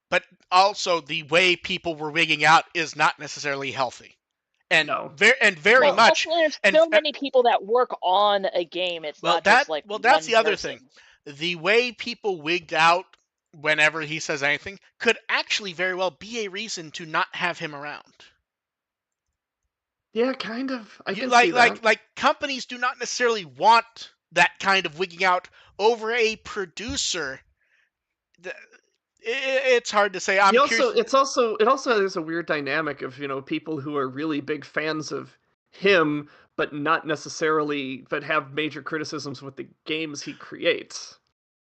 But also, the way people were wigging out is not necessarily healthy, and No. very Well, much. also, there's And so many people that work on a game. It's not just like that's one the other thing. person. The way people wigged out whenever he says anything could actually very well be a reason to not have him around. Yeah, kind of. I You, can see that. like companies do not necessarily want that kind of wigging out over a producer. It's hard to say. I'm curious. It also has a weird dynamic of, people who are really big fans of him, but not necessarily, but have major criticisms with the games he creates.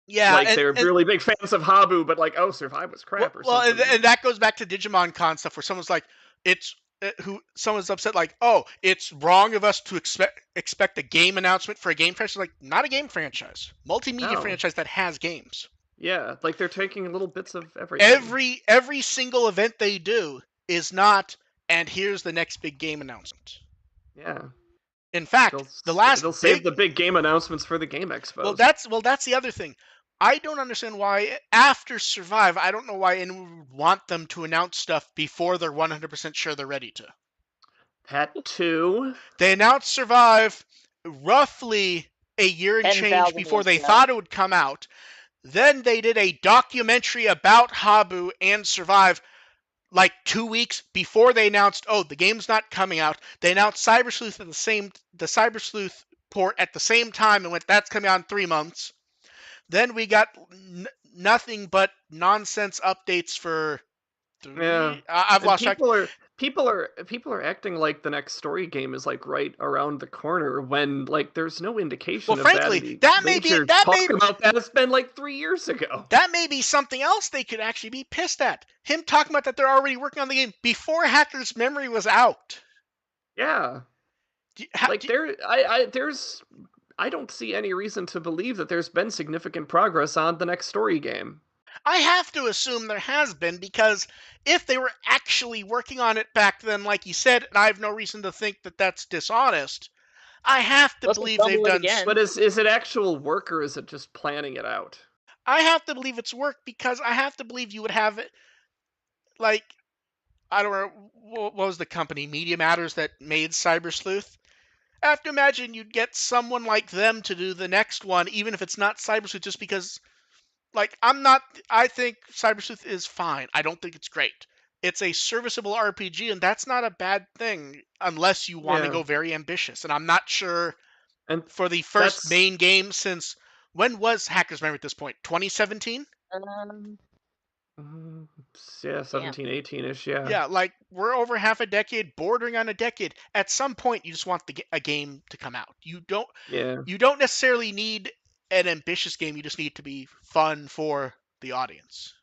Yeah, Like they're really big fans of Habu, but like, oh, Survive was crap or something. and that goes back to Digimon Con stuff where someone's like, it's who someone's upset like, oh, it's wrong of us to expect a game announcement for a game franchise. Like, not a game franchise, multimedia No. franchise that has games. Yeah, like they're taking little bits of everything. Every single event they do is not, and here's the next big game announcement. Yeah. In fact, the last it'll save the big game announcements for the game expos. That's the other thing. I don't understand why after Survive, I don't know why anyone would want them to announce stuff before they're 100% sure they're ready to. That too. They announced Survive roughly a year and change before they thought it would come out. Then they did a documentary about Habu and Survive like 2 weeks before they announced, oh, the game's not coming out. They announced Cyber Sleuth at the Cyber Sleuth port at the same time and went, that's coming out in 3 months. Then we got nothing but nonsense updates for 3. Yeah. I've lost track. People are acting like the next story game is like right around the corner when like there's no indication Well, of frankly, that. About that has been like 3 years ago. That may be something else they could actually be pissed at. Him talking about that they're already working on the game before Hacker's Memory was out. Yeah. I don't see any reason to believe that there's been significant progress on the next story game. I have to assume there has been, because if they were actually working on it back then, like you said, and I have no reason to think that that's dishonest, I have to believe they've done. But is it actual work, or is it just planning it out? I have to believe it's work, because I have to believe you would have it, like, I don't know, what was the company, Media Matters, that made Cyber Sleuth? I have to imagine you'd get someone like them to do the next one, even if it's not Cyber Sleuth, just because, like, I think Cyber Sleuth is fine. I don't think it's great. It's a serviceable RPG, and that's not a bad thing, unless you want to go very ambitious. And I'm not sure, and for the first main game since, when was Hacker's Memory at this point? 2017? Yeah, 17, 18-ish, yeah. Yeah, like, we're over half a decade, bordering on a decade. At some point, you just want a game to come out. You don't necessarily need an ambitious game. You just need to be fun for the audience.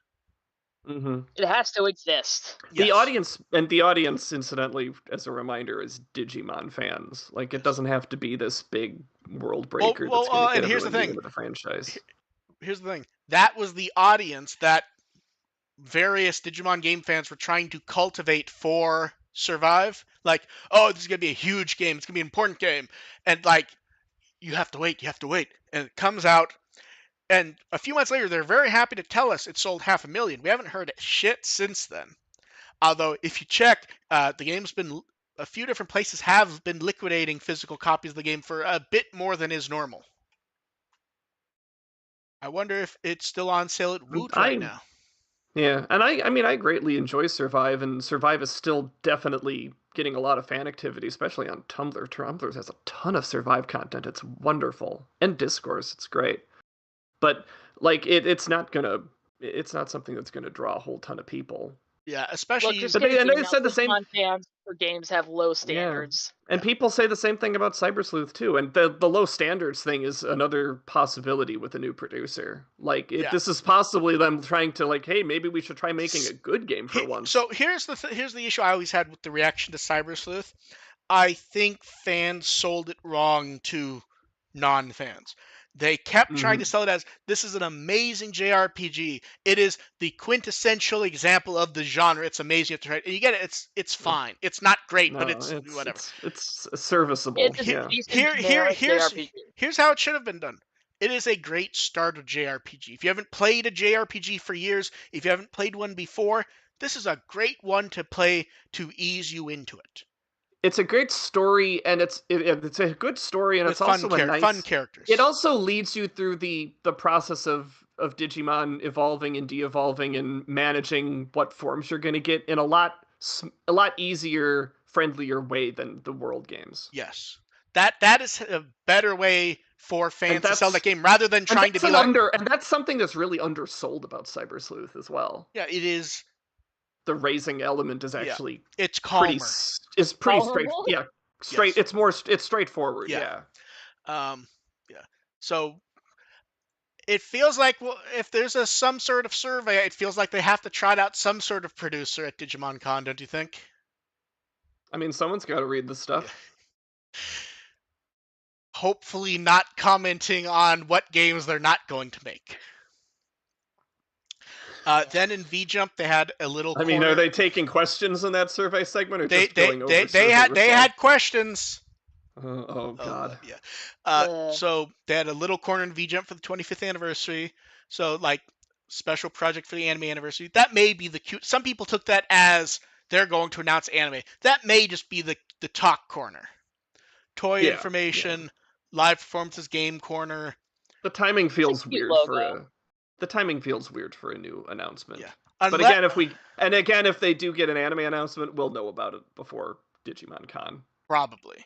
Mm-hmm. It has to exist. Yes. The audience, incidentally, as a reminder, is Digimon fans. Like, it doesn't have to be this big world breaker that's going to get everyone into the franchise. Here's the thing. That was the audience that various Digimon game fans were trying to cultivate for Survive. Like, oh, this is going to be a huge game. It's going to be an important game. And, like, you have to wait. And it comes out. And a few months later, they're very happy to tell us it sold 500,000. We haven't heard shit since then. Although, if you check, the game's been, a few different places have been liquidating physical copies of the game for a bit more than is normal. I wonder if it's still on sale at Woot right now. Yeah, and I greatly enjoy Survive, and Survive is still definitely getting a lot of fan activity, especially on Tumblr. Tumblr has a ton of Survive content. It's wonderful. And Discourse, it's great. But like it's not something that's gonna draw a whole ton of people. Yeah, especially. Look, just But get a they game out. said the same. Digimon fans for games have low Yeah. standards. And people say the same thing about Cyber Sleuth too. And the low standards thing is another possibility with a new producer. Like, this is possibly them trying to like, hey, maybe we should try making a good game for once. So here's the issue I always had with the reaction to Cyber Sleuth. I think fans sold it wrong to non-fans. They kept trying to sell it as, this is an amazing JRPG. It is the quintessential example of the genre. It's amazing. And you get it. It's fine. It's not great, but it's whatever. It's serviceable. It's a decent JRPG. Here's how it should have been done. It is a great start of JRPG. If you haven't played a JRPG for years, if you haven't played one before, this is a great one to play to ease you into it. It's a great story, and it's a good story, and with it's also fun characters. It also leads you through the process of Digimon evolving and de-evolving and managing what forms you're going to get in a lot easier, friendlier way than the World games. Yes, that is a better way for fans to sell that game rather than trying to be like. And that's something that's really undersold about Cyber Sleuth as well. Yeah, it is. The raising element is actually it's calmer. It's pretty straight. Yeah, straight. Yes. It's straightforward. Yeah. So it feels like, well, if there's some sort of survey, it feels like they have to trot out some sort of producer at Digimon Con, don't you think? I mean, someone's got to read the stuff. Yeah. Hopefully not commenting on what games they're not going to make. Then in V-Jump, they had a little. I mean, are they taking questions in that survey segment, or just going over? They had questions. Oh God. Yeah. So they had a little corner in V-Jump for the 25th anniversary. So like special project for the anime anniversary. That may be the cute. Some people took that as they're going to announce anime. That may just be the talk corner. Toy information, live performances, game corner. The timing feels weird for a new announcement. Yeah. But again, if they do get an anime announcement, we'll know about it before Digimon Con. Probably.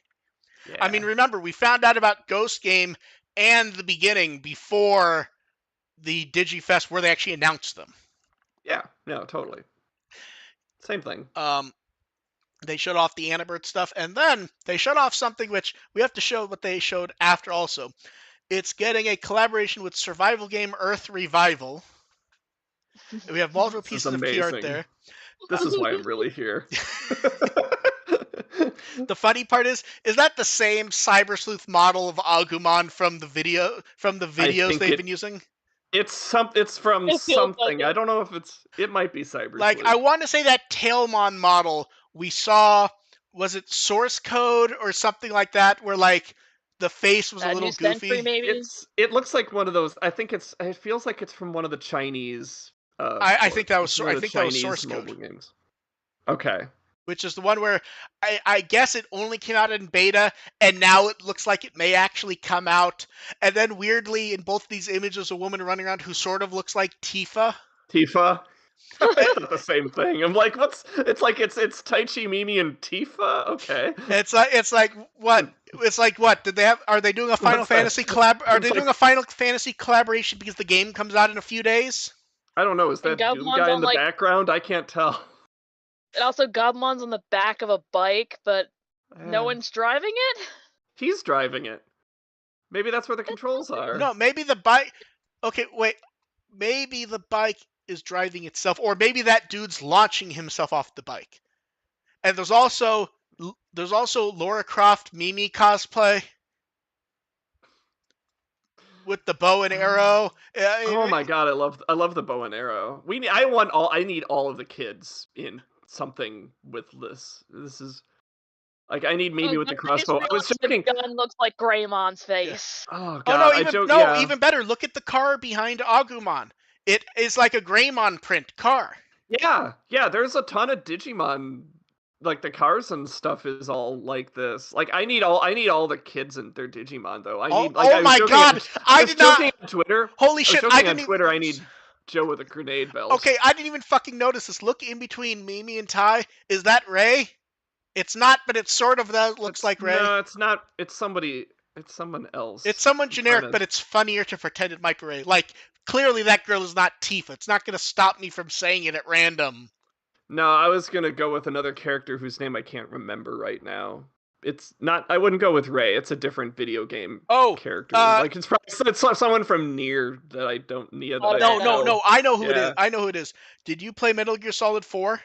Yeah. I mean, remember, we found out about Ghost Game and the beginning before the DigiFest where they actually announced them. Yeah, no, totally. Same thing. They showed off the Annabird stuff, and then they showed off something which we have to show what they showed after also. It's getting a collaboration with survival game Earth Revival. We have multiple pieces of key art there. This is why I'm really here. The funny part is that the same Cyber Sleuth model of Agumon from the videos they've been using? It's from something. I don't know if it might be Cyber Sleuth. Like, I want to say that Tailmon model we saw, was it Source Code or something like that, where like the face was a little goofy? Century, maybe? It looks like one of those. I think it feels like it's from one of the Chinese. I think that was Source Code. Games. Okay. Which is the one where I guess it only came out in beta, and now it looks like it may actually come out. And then weirdly, in both these images, a woman running around who sort of looks like Tifa. Tifa? It's not the same thing. I'm like, it's like it's Taichi, Mimi, and Tifa? Okay. It's like what? It's like what? Are they doing a Final Fantasy doing a Final Fantasy collaboration because the game comes out in a few days? I don't know. Is that Doom guy in the background? I can't tell. And also, Gobmon's on the back of a bike, but no one's driving it? He's driving it. Maybe that's where the controls are. No, maybe the bike... Okay, wait. Maybe the bike is driving itself, or maybe that dude's launching himself off the bike. And there's also Lara Croft Mimi cosplay with the bow and arrow. Oh my god, I love the bow and arrow. I need all of the kids in something with this. This is like, I need Mimi with the crossbow. I was joking. The gun looks like Greymon's face. Yeah. Oh god. Even better. Look at the car behind Agumon. It is like a Greymon print car. Yeah. There's a ton of Digimon. Like, the cars and stuff is all like this. Like, I need all the kids in their Digimon though. I need. Oh my god! I was joking on Twitter. Holy shit! I need Joe with a grenade belt. Okay, I didn't even fucking notice this. Look in between Mimi and Tai. Is that Ray? It's not, but it sort of looks like Ray. No, it's not. It's somebody. It's someone else. It's someone generic, but it's funnier to pretend it might be Ray. Like, clearly that girl is not Tifa. It's not going to stop me from saying it at random. No, I was gonna go with another character whose name I can't remember right now. It's not. I wouldn't go with Ray. It's a different video game Oh, character. Like it's probably it's someone from Nier that I don't Nier that I no, don't Automata. know. I know who it is. Yeah. I know who it is. Did you play Metal Gear Solid 4?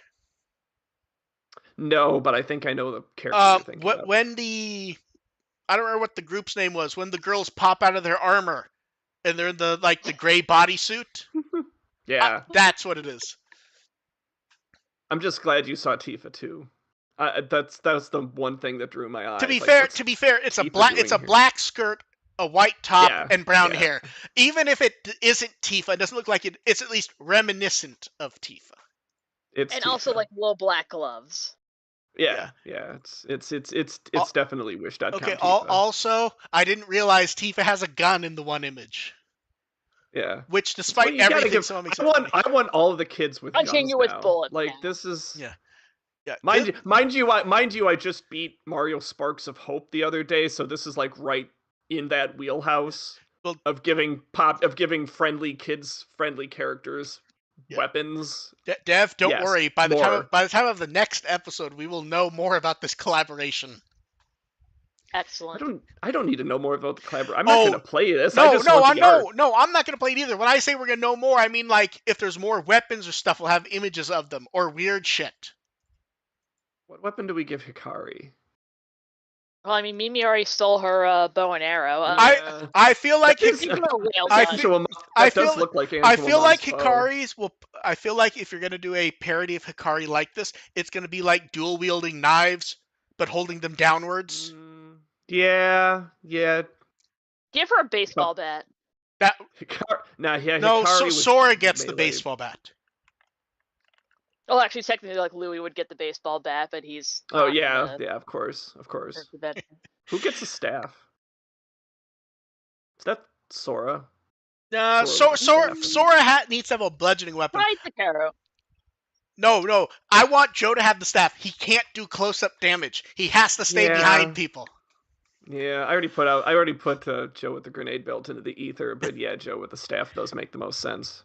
No, but I think I know the character you're thinking of. When I don't remember what the group's name was. When the girls pop out of their armor and they're in the the gray bodysuit. Yeah. That's what it is. I'm just glad you saw Tifa too. That's the one thing that drew my eye. To be Like, fair, what's it's a Tifa doing here? black skirt, a white top, Yeah, and brown yeah. hair. Even if it isn't Tifa, it doesn't look like it. It's at least reminiscent of Tifa. It's And Tifa. also like little black gloves. Yeah. It's definitely Wish.com. Okay. Tifa. Also, I didn't realize Tifa has a gun in the one image. Yeah. Which, despite everything, someone makes it funny. I want all of the kids with Punching guns you with now. bullets. Like now. this is. Yeah. Yeah. Mind you, I just beat Mario Sparks of Hope the other day, so this is like right in that wheelhouse of giving friendly kids friendly characters weapons. Dev, don't worry. By the time of the next episode, we will know more about this collaboration. Excellent. I don't need to know more about the collaboration. I'm not going to play this. I'm not going to play it either. When I say we're going to know more, I mean like if there's more weapons or stuff, we'll have images of them or weird shit. What weapon do we give Hikari? Well, I mean, Mimi already stole her bow and arrow. I feel like I feel like Hikari's will. I feel like if you're gonna do a parody of Hikari like this, it's gonna be like dual wielding knives but holding them downwards. Yeah. Give her a baseball bat. Sora gets the baseball bat. Well, actually, technically, like Louis would get the baseball bat, but he's. Oh yeah, of course. Who gets a staff? Is that Sora? Sora needs to have a bludgeoning weapon. Right, Hikaru. No. I want Joe to have the staff. He can't do close-up damage. He has to stay behind people. Yeah, I already put Joe with the grenade belt into the ether, but yeah, Joe with the staff does make the most sense.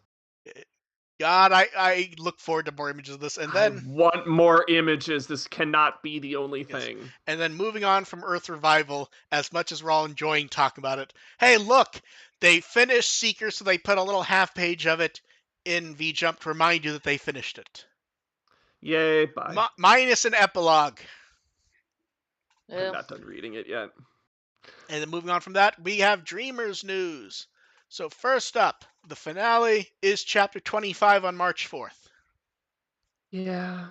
God, I look forward to more images of this, and then I want more images. This cannot be the only thing. And then moving on from Earth Revival, as much as we're all enjoying talking about it, hey, look, they finished Seeker, so they put a little half page of it in VJump to remind you that they finished it. Yay! Bye. Minus an epilogue. I'm not done reading it yet. And then moving on from that, we have Dreamers news. So first up, the finale is chapter 25 on March 4th. Yeah.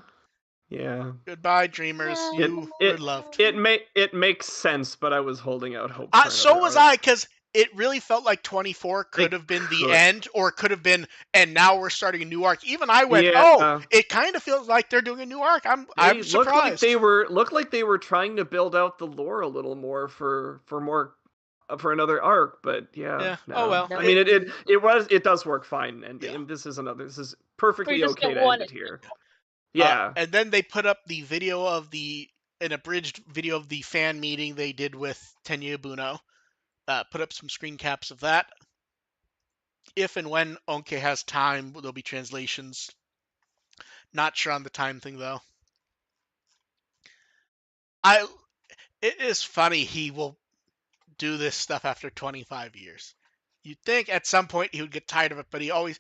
Goodbye, Dreamers. You were loved. It makes sense, but I was holding out hope. So was I, because it really felt like 24 could have been the end, or it could have been, and now we're starting a new arc. Even I went, it kind of feels like they're doing a new arc. I'm surprised. Looked like they were trying to build out the lore a little more for another arc, but yeah. No. Oh well. I mean, it does work fine, and this is perfectly okay to end it here. Yeah. And then they put up the video of an abridged video of the fan meeting they did with Tenya Buno. Put up some screen caps of that. If and when Onke has time, there'll be translations. Not sure on the time thing though. It is funny he will do this stuff after 25 years. You'd think at some point he would get tired of it, but he always.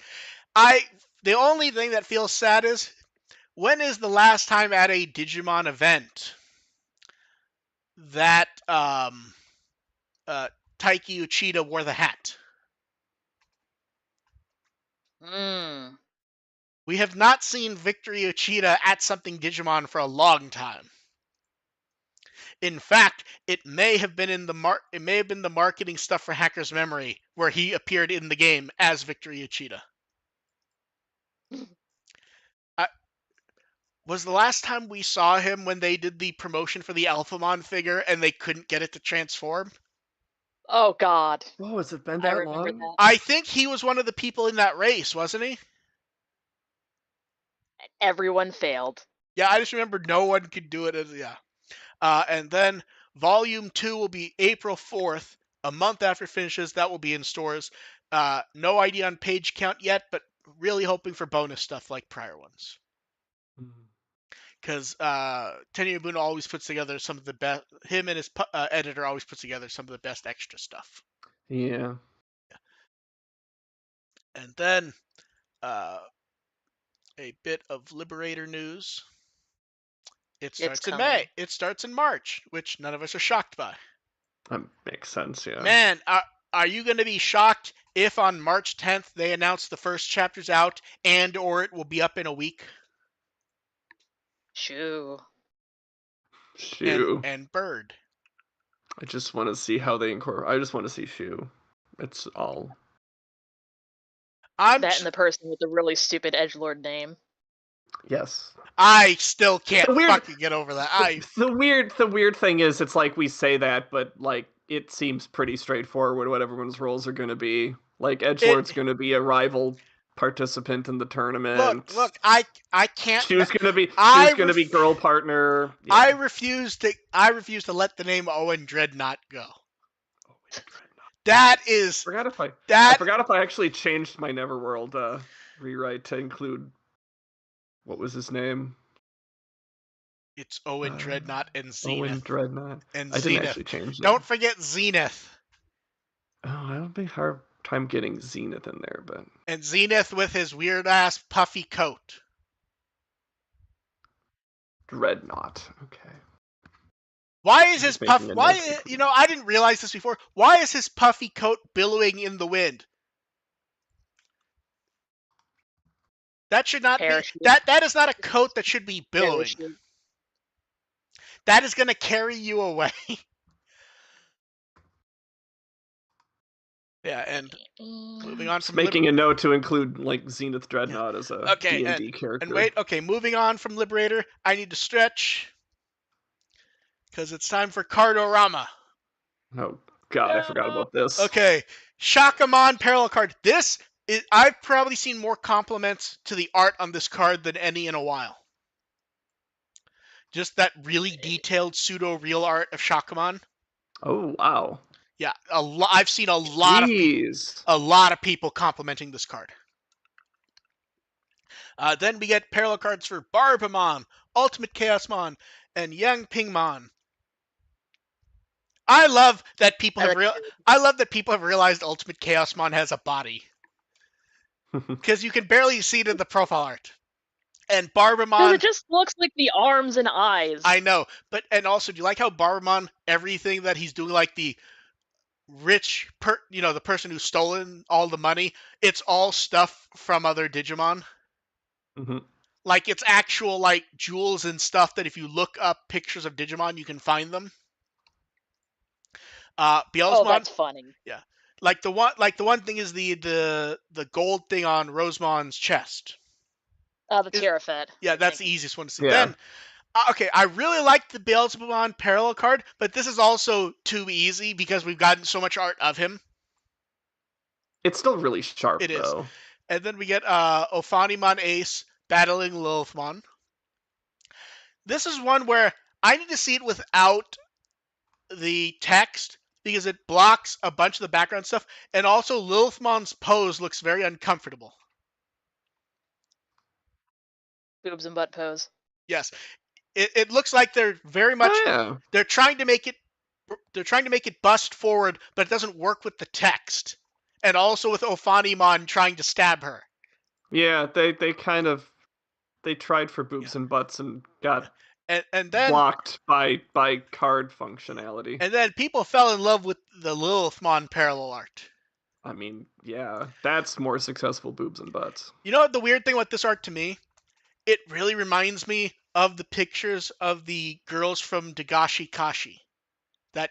The only thing that feels sad is, when is the last time at a Digimon event that Taiki Uchida wore the hat? We have not seen Victory Uchida at something Digimon for a long time. In fact, it may have been the marketing stuff for Hacker's Memory, where he appeared in the game as Victory Uchida. Was the last time we saw him when they did the promotion for the Alphamon figure and they couldn't get it to transform? Oh God! Oh, has it been that long? That. I think he was one of the people in that race, wasn't he? Everyone failed. Yeah, I just remember no one could do it. And then Volume 2 will be April 4th, a month after it finishes. That will be in stores. No idea on page count yet, but really hoping for bonus stuff like prior ones. Because Tenryubun always puts together some of the best. Him and his editor always puts together some of the best extra stuff. Yeah. And then a bit of Liberator news. It starts in May. It starts in March, which none of us are shocked by. That makes sense, yeah. Man, are you going to be shocked if on March 10th they announce the first chapter's out and or it will be up in a week? Shoo. And Bird. I just want to see how they incorporate. I just want to see Shu. It's all. And the person with the really stupid edgelord name. Yes. I still can't fucking get over that. The weird thing is, it's like we say that, but like it seems pretty straightforward what everyone's roles are going to be. Like edgelord's going to be a rival participant in the tournament. Look, I can't. Shu's going to be girl partner. Yeah. I refuse to let the name Owen Dreadnought go. That is. I forgot if I actually changed my Neverworld rewrite to include. What was his name? It's Owen Dreadnought and Zenith. Owen Dreadnought. And I Zenith. Didn't actually change that. Don't forget Zenith. Oh, I don't have a hard time getting Zenith in there, but. And Zenith with his weird ass puffy coat. Dreadnought. Okay. Why is his puff? Why I didn't realize this before. Why is his puffy coat billowing in the wind? That should not be. That is not a coat that should be billowing. That is going to carry you away. Yeah, and moving on from making a note to include like Zenith Dreadnought as a D&D character. And wait, moving on from Liberator, I need to stretch because it's time for Cardorama. Oh God, I forgot about this. Okay, Shakamon parallel card. I've probably seen more compliments to the art on this card than any in a while. Just that really detailed pseudo-real art of Shakamon. Oh wow. Yeah, I've seen a lot of people complimenting this card. Then we get parallel cards for Barbamon, Ultimate Chaosmon, and Yang Pingmon. I love that people have realized Ultimate Chaosmon has a body. Because you can barely see it in the profile art. And Barbamon... It just looks like the arms and eyes. I know. And also, do you like how Barbamon, everything that he's doing, like the rich, the person who's stolen all the money, it's all stuff from other Digimon? Mm-hmm. Like, it's actual, like, jewels and stuff that if you look up pictures of Digimon, you can find them. Beelzemon, that's funny. Yeah. Like the one thing is the gold thing on Rosemon's chest. The Terrafed. Yeah, that's the easiest one to see. Yeah. Then, I really like the Beelzebubon parallel card, but this is also too easy because we've gotten so much art of him. It's still really sharp, It though. Is. And then we get Ophanimon Ace battling Lilithmon. This is one where I need to see it without the text because it blocks a bunch of the background stuff, and also Lilithmon's pose looks very uncomfortable. Boobs and butt pose. Yes, it looks like they're very much. They're trying to make it bust forward, but it doesn't work with the text, and also with Ophanimon trying to stab her. Yeah, they tried for boobs and butts and got and then blocked by card functionality. And then people fell in love with the Lilithmon parallel art. I mean, yeah, that's more successful boobs and butts. You know what the weird thing with this art to me? It really reminds me of the pictures of the girls from Dagashi Kashi. That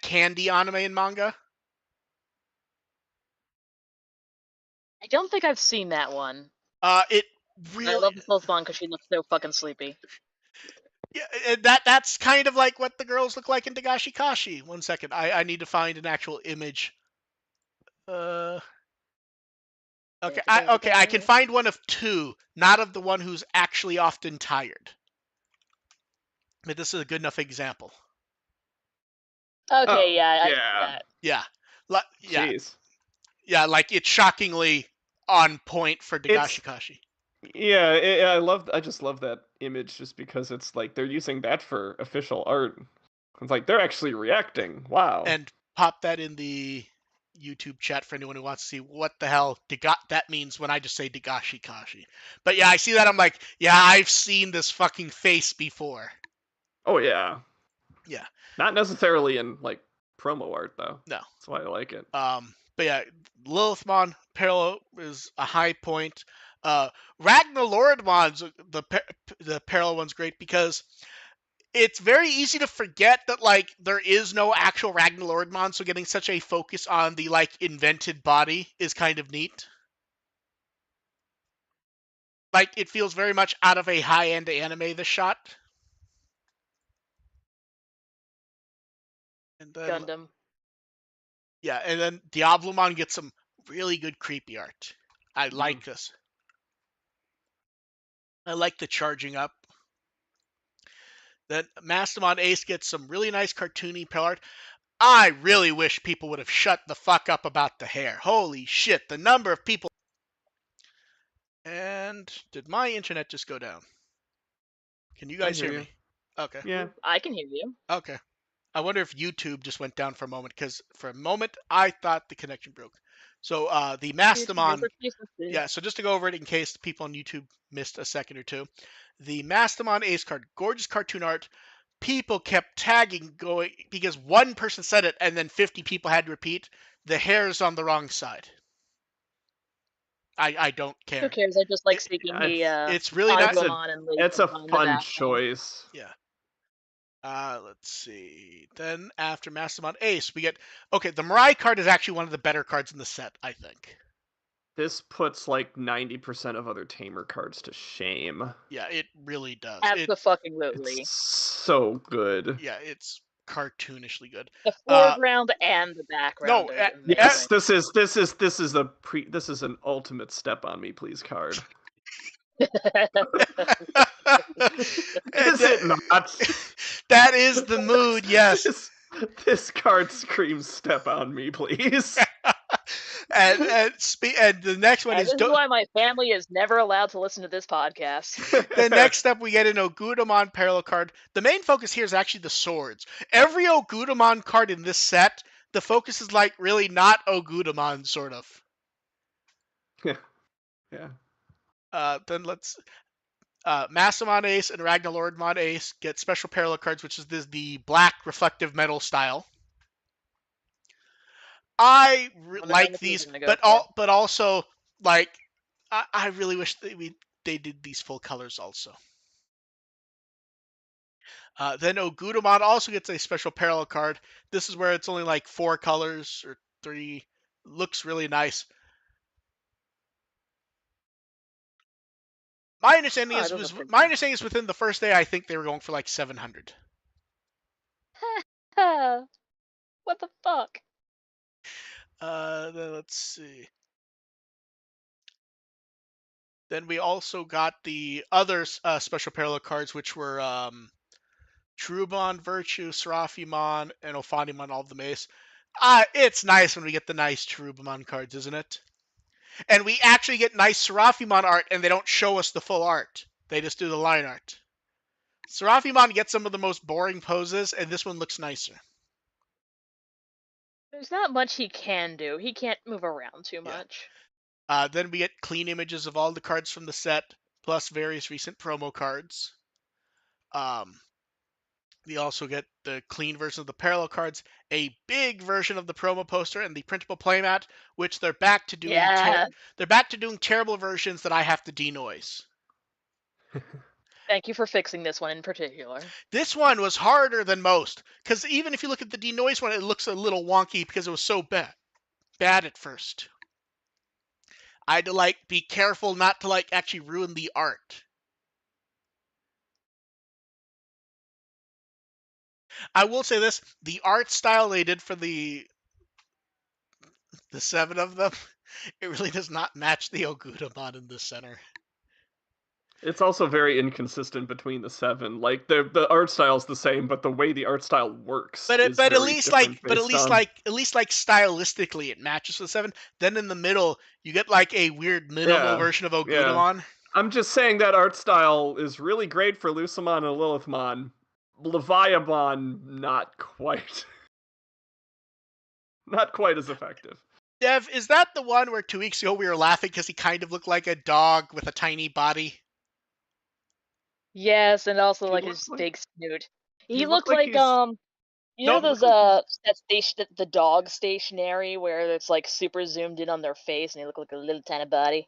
candy anime and manga. I don't think I've seen that one. It really... I love Lilithmon because she looks so fucking sleepy. Yeah, that's kind of like what the girls look like in Dagashi Kashi. 1 second, I need to find an actual image. Okay, I can find one of two, not of the one who's actually often tired. But this is a good enough example. Okay, I see that. Yeah. Yeah. Jeez. Yeah, like it's shockingly on point for Dagashi Kashi. Yeah, I just love that image just because it's like they're using that for official art. It's like they're actually reacting. Wow. And pop that in the YouTube chat for anyone who wants to see what the hell that means when I just say Dagashi Kashi. But yeah, I see that. I'm like, yeah, I've seen this fucking face before. Oh yeah. Yeah. Not necessarily in like promo art though. No. That's why I like it. But yeah, Lilithmon parallel is a high point. Ragnar Lordmon's the parallel one's great because it's very easy to forget that like there is no actual Ragnar Lordmon, so getting such a focus on the like invented body is kind of neat. Like it feels very much out of a high-end anime. The shot. And then Gundam. yeah, and then Diablomon gets some really good creepy art. I like this. I like the charging up. Then Mastamon Ace gets some really nice cartoony pill art. I really wish people would have shut the fuck up about the hair. Holy shit, the number of people. And did my internet just go down? Can you guys hear me? Okay. Yeah. I can hear you. Okay. I wonder if YouTube just went down for a moment, because for a moment I thought the connection broke. So the Mastamon, yeah, so just to go over it in case people on YouTube missed a second or two. The Mastamon Ace card, gorgeous cartoon art. People kept tagging going because one person said it and then 50 people had to repeat. The hair is on the wrong side. I don't care. Who cares? I just like sticking the it's really not. It's a fun choice. Yeah. Let's see. Then after Mastamon Ace, we get okay. The Mirai card is actually one of the better cards in the set, I think. This puts like 90% of other Tamer cards to shame. Yeah, it really does. Absolutely. It's so good. Yeah, it's cartoonishly good. The foreground and the background. No, yes, this is an ultimate step on me, please card. Is it not? That is the mood, yes. This card screams step on me, please. and the next one this is why my family is never allowed to listen to this podcast. The next up, we get an Ogudamon parallel card. The main focus here is actually the swords. Every Ogudamon card in this set, the focus is like really not Ogudamon, sort of. Yeah. Then let's Massamon Ace and Ragnar Lordmon Ace get special parallel cards, which is the black reflective metal style. I like these, but also like I really wish they did these full colors also. Then Ogudamon also gets a special parallel card. This is where it's only like 4 colors or 3. Looks really nice. My understanding is within the first day, I think they were going for like 700. What the fuck? Then let's see. Then we also got the other special parallel cards, which were Trubon, Virtue, Serafimon, and Ophanimon, all of the Ace. It's nice when we get the nice Trubamon cards, isn't it? And we actually get nice Serafimon art, and they don't show us the full art. They just do the line art. Serafimon gets some of the most boring poses, and this one looks nicer. There's not much he can do. He can't move around too much. Then we get clean images of all the cards from the set, plus various recent promo cards. We also get the clean version of the parallel cards, a big version of the promo poster, and the printable playmat, which they're back to doing. They're back to doing terrible versions that I have to denoise. Thank you for fixing this one in particular. This one was harder than most, because even if you look at the denoise one, it looks a little wonky because it was so bad at first. I had to be careful not to actually ruin the art. I will say this, the art style they did for the 7 of them, it really does not match the Ogudamon in the center. It's also very inconsistent between the 7. Like the art style's the same, but the way the art style works. But at least stylistically it matches with 7. Then in the middle, you get a weird minimal version of Ogudamon. I'm just saying that art style is really great for Lucimon and Lilithmon. Leviathan, not quite. Not quite as effective. Dev, is that the one where 2 weeks ago we were laughing because he kind of looked like a dog with a tiny body? Yes, and also He like looks his like big snoot. he He looked looked like like he's you know No, those looked like he's that station the dog stationery where it's like super zoomed in on their face and they look like a little tiny body.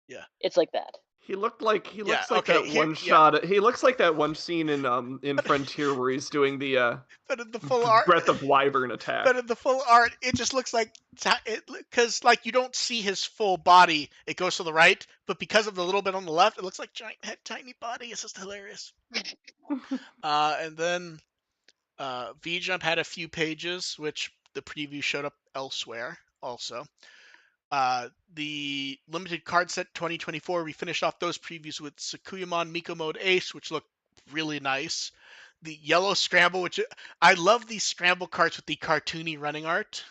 yeah, It's like that. he yeah. looks like Okay, that here, one yeah, shot. He looks like that one scene in but Frontier where he's doing the but in the full art, Breath of Wyvern but attack. in the full art, it just looks like it because like you don't see his full body. It goes to the right, but because of the little bit on the left, it looks like giant head, tiny body. It's just hilarious. And then V Jump had a few pages, which the preview showed up elsewhere also. The limited card set 2024, we finished off those previews with Sakuyamon Miko Mode Ace, which looked really nice. The yellow scramble, which I love these scramble cards with the cartoony running art.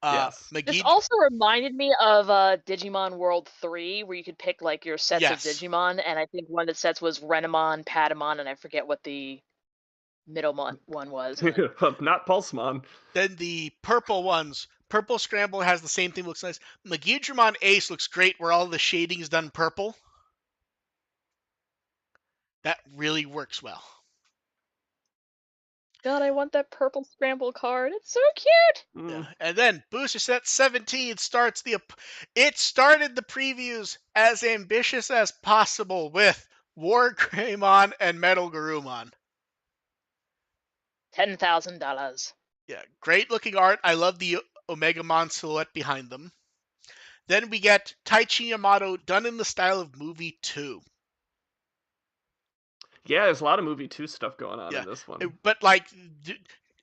Yes. This Magid, also reminded me of Digimon World 3, where you could pick like your sets of yes. Digimon, and I think one of the sets was Renamon, Patamon, and I forget what the middle one was. But... Not Pulsemon. Then the purple ones. Purple Scramble has the same thing, looks nice. Magidramon Ace looks great where all the shading is done purple. That really works well. God, I want that purple scramble card. It's so cute. Yeah. And then Booster Set 17 starts it started the previews as ambitious as possible with War Greymon and Metal Garurumon. $10,000. Yeah, great looking art. I love the Omegamon silhouette behind them. Then we get Taichi Yamato done in the style of movie 2. Yeah, there's a lot of movie 2 stuff going on Yeah, in this one. but like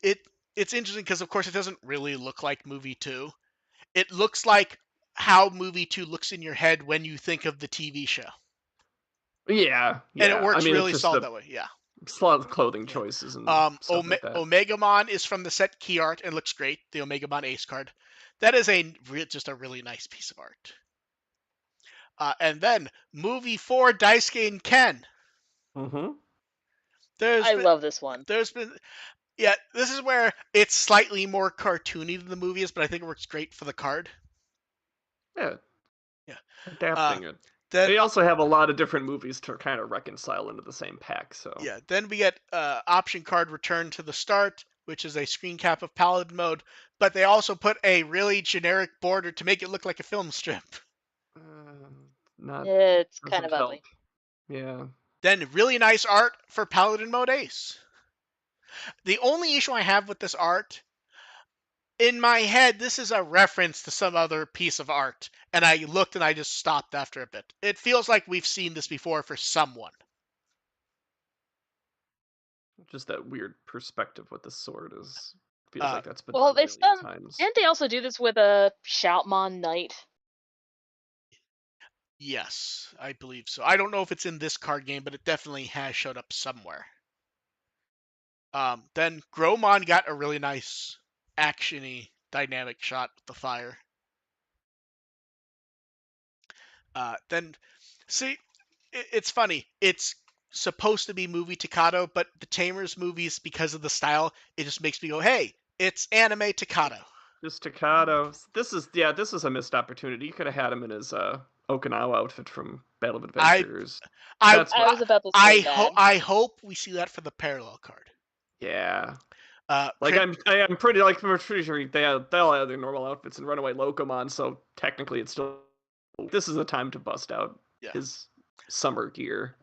it it's interesting because of course it doesn't really look like movie 2. It looks like how movie 2 looks in your head when you think of the TV show. Yeah, And it yeah. I works mean, it's really just solid that way. Yeah. a lot of clothing Yeah. choices and stuff like that. Omegamon is from the set key art and looks great. The Omegamon Ace card. That is just a really nice piece of art. And then movie 4 Daisuke and Ken. Mm-hmm. I love this one. There's been yeah, this is where it's slightly more cartoony than the movie is, but I think it works great for the card. Yeah. Yeah. Adapting it. Then They also have a lot of different movies to kind of reconcile into the same pack, so. yeah, then we get option card return to the start, which is a screen cap of Paladin mode, but they also put a really generic border to make it look like a film strip. Not It's kind doesn't of help. ugly. Yeah. Then really nice art for Paladin mode Ace. The only issue I have with this art, in my head, this is a reference to some other piece of art, and I looked and I just stopped after a bit. It feels like we've seen this before for someone. Just that weird perspective with the sword feels like that's been Well, done a it's million done. times. Didn't they also do this with a Shoutmon Knight? Yes, I believe so. I don't know if it's in this card game, but it definitely has showed up somewhere. Then Gromon got a really nice, actiony, dynamic shot with the fire. Then, see, it's funny. It's supposed to be movie Takato, but the Tamers movies, because of the style, it just makes me go, "Hey, it's anime Takato." Just Staccato. This is a missed opportunity. You could have had him in his Okinawa outfit from Battle of I, Adventures. I, That's what. I was about to say that. I hope we see that for the parallel card. Yeah. Like Crim- I'm pretty sure they'll have their normal outfits and Runaway Locomon. So technically, it's still this is the time to bust out yeah. his summer gear.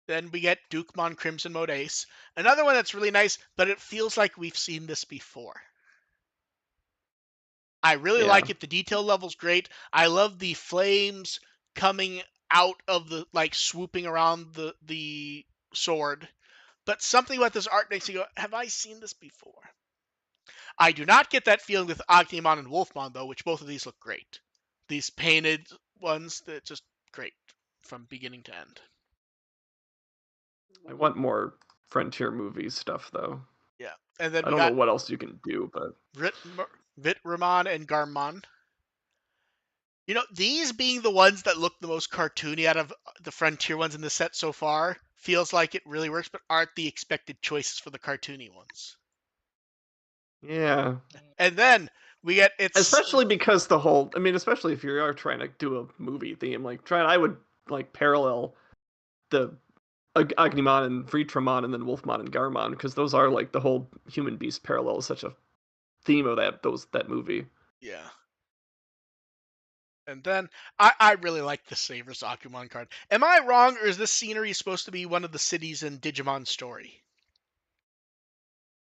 Then we get Dukemon Crimson Mode Ace. Another one that's really nice, but it feels like we've seen this before. I really Yeah. like it. The detail level's great. I love the flames coming out of the swooping around the sword. But something about this art makes you go, have I seen this before? I do not get that feeling with Agnemon and Wolfmon though, which both of these look great. These painted ones, that just great from beginning to end. I want more Frontier movie stuff though. Yeah. And then I we don't know got what else you can do, but Vitramon and Garmon. These being the ones that look the most cartoony out of the Frontier ones in the set so far, feels like it really works, but aren't the expected choices for the cartoony ones. Yeah. And then we get especially because especially if you are trying to do a movie theme, I would parallel the Agnemon and Vreetramon and then Wolfmon and Garmon, because those are the whole human beast parallel is such a theme of that movie. Yeah. And then I really like the Savers Agumon card. Am I wrong, or is this scenery supposed to be one of the cities in Digimon Story?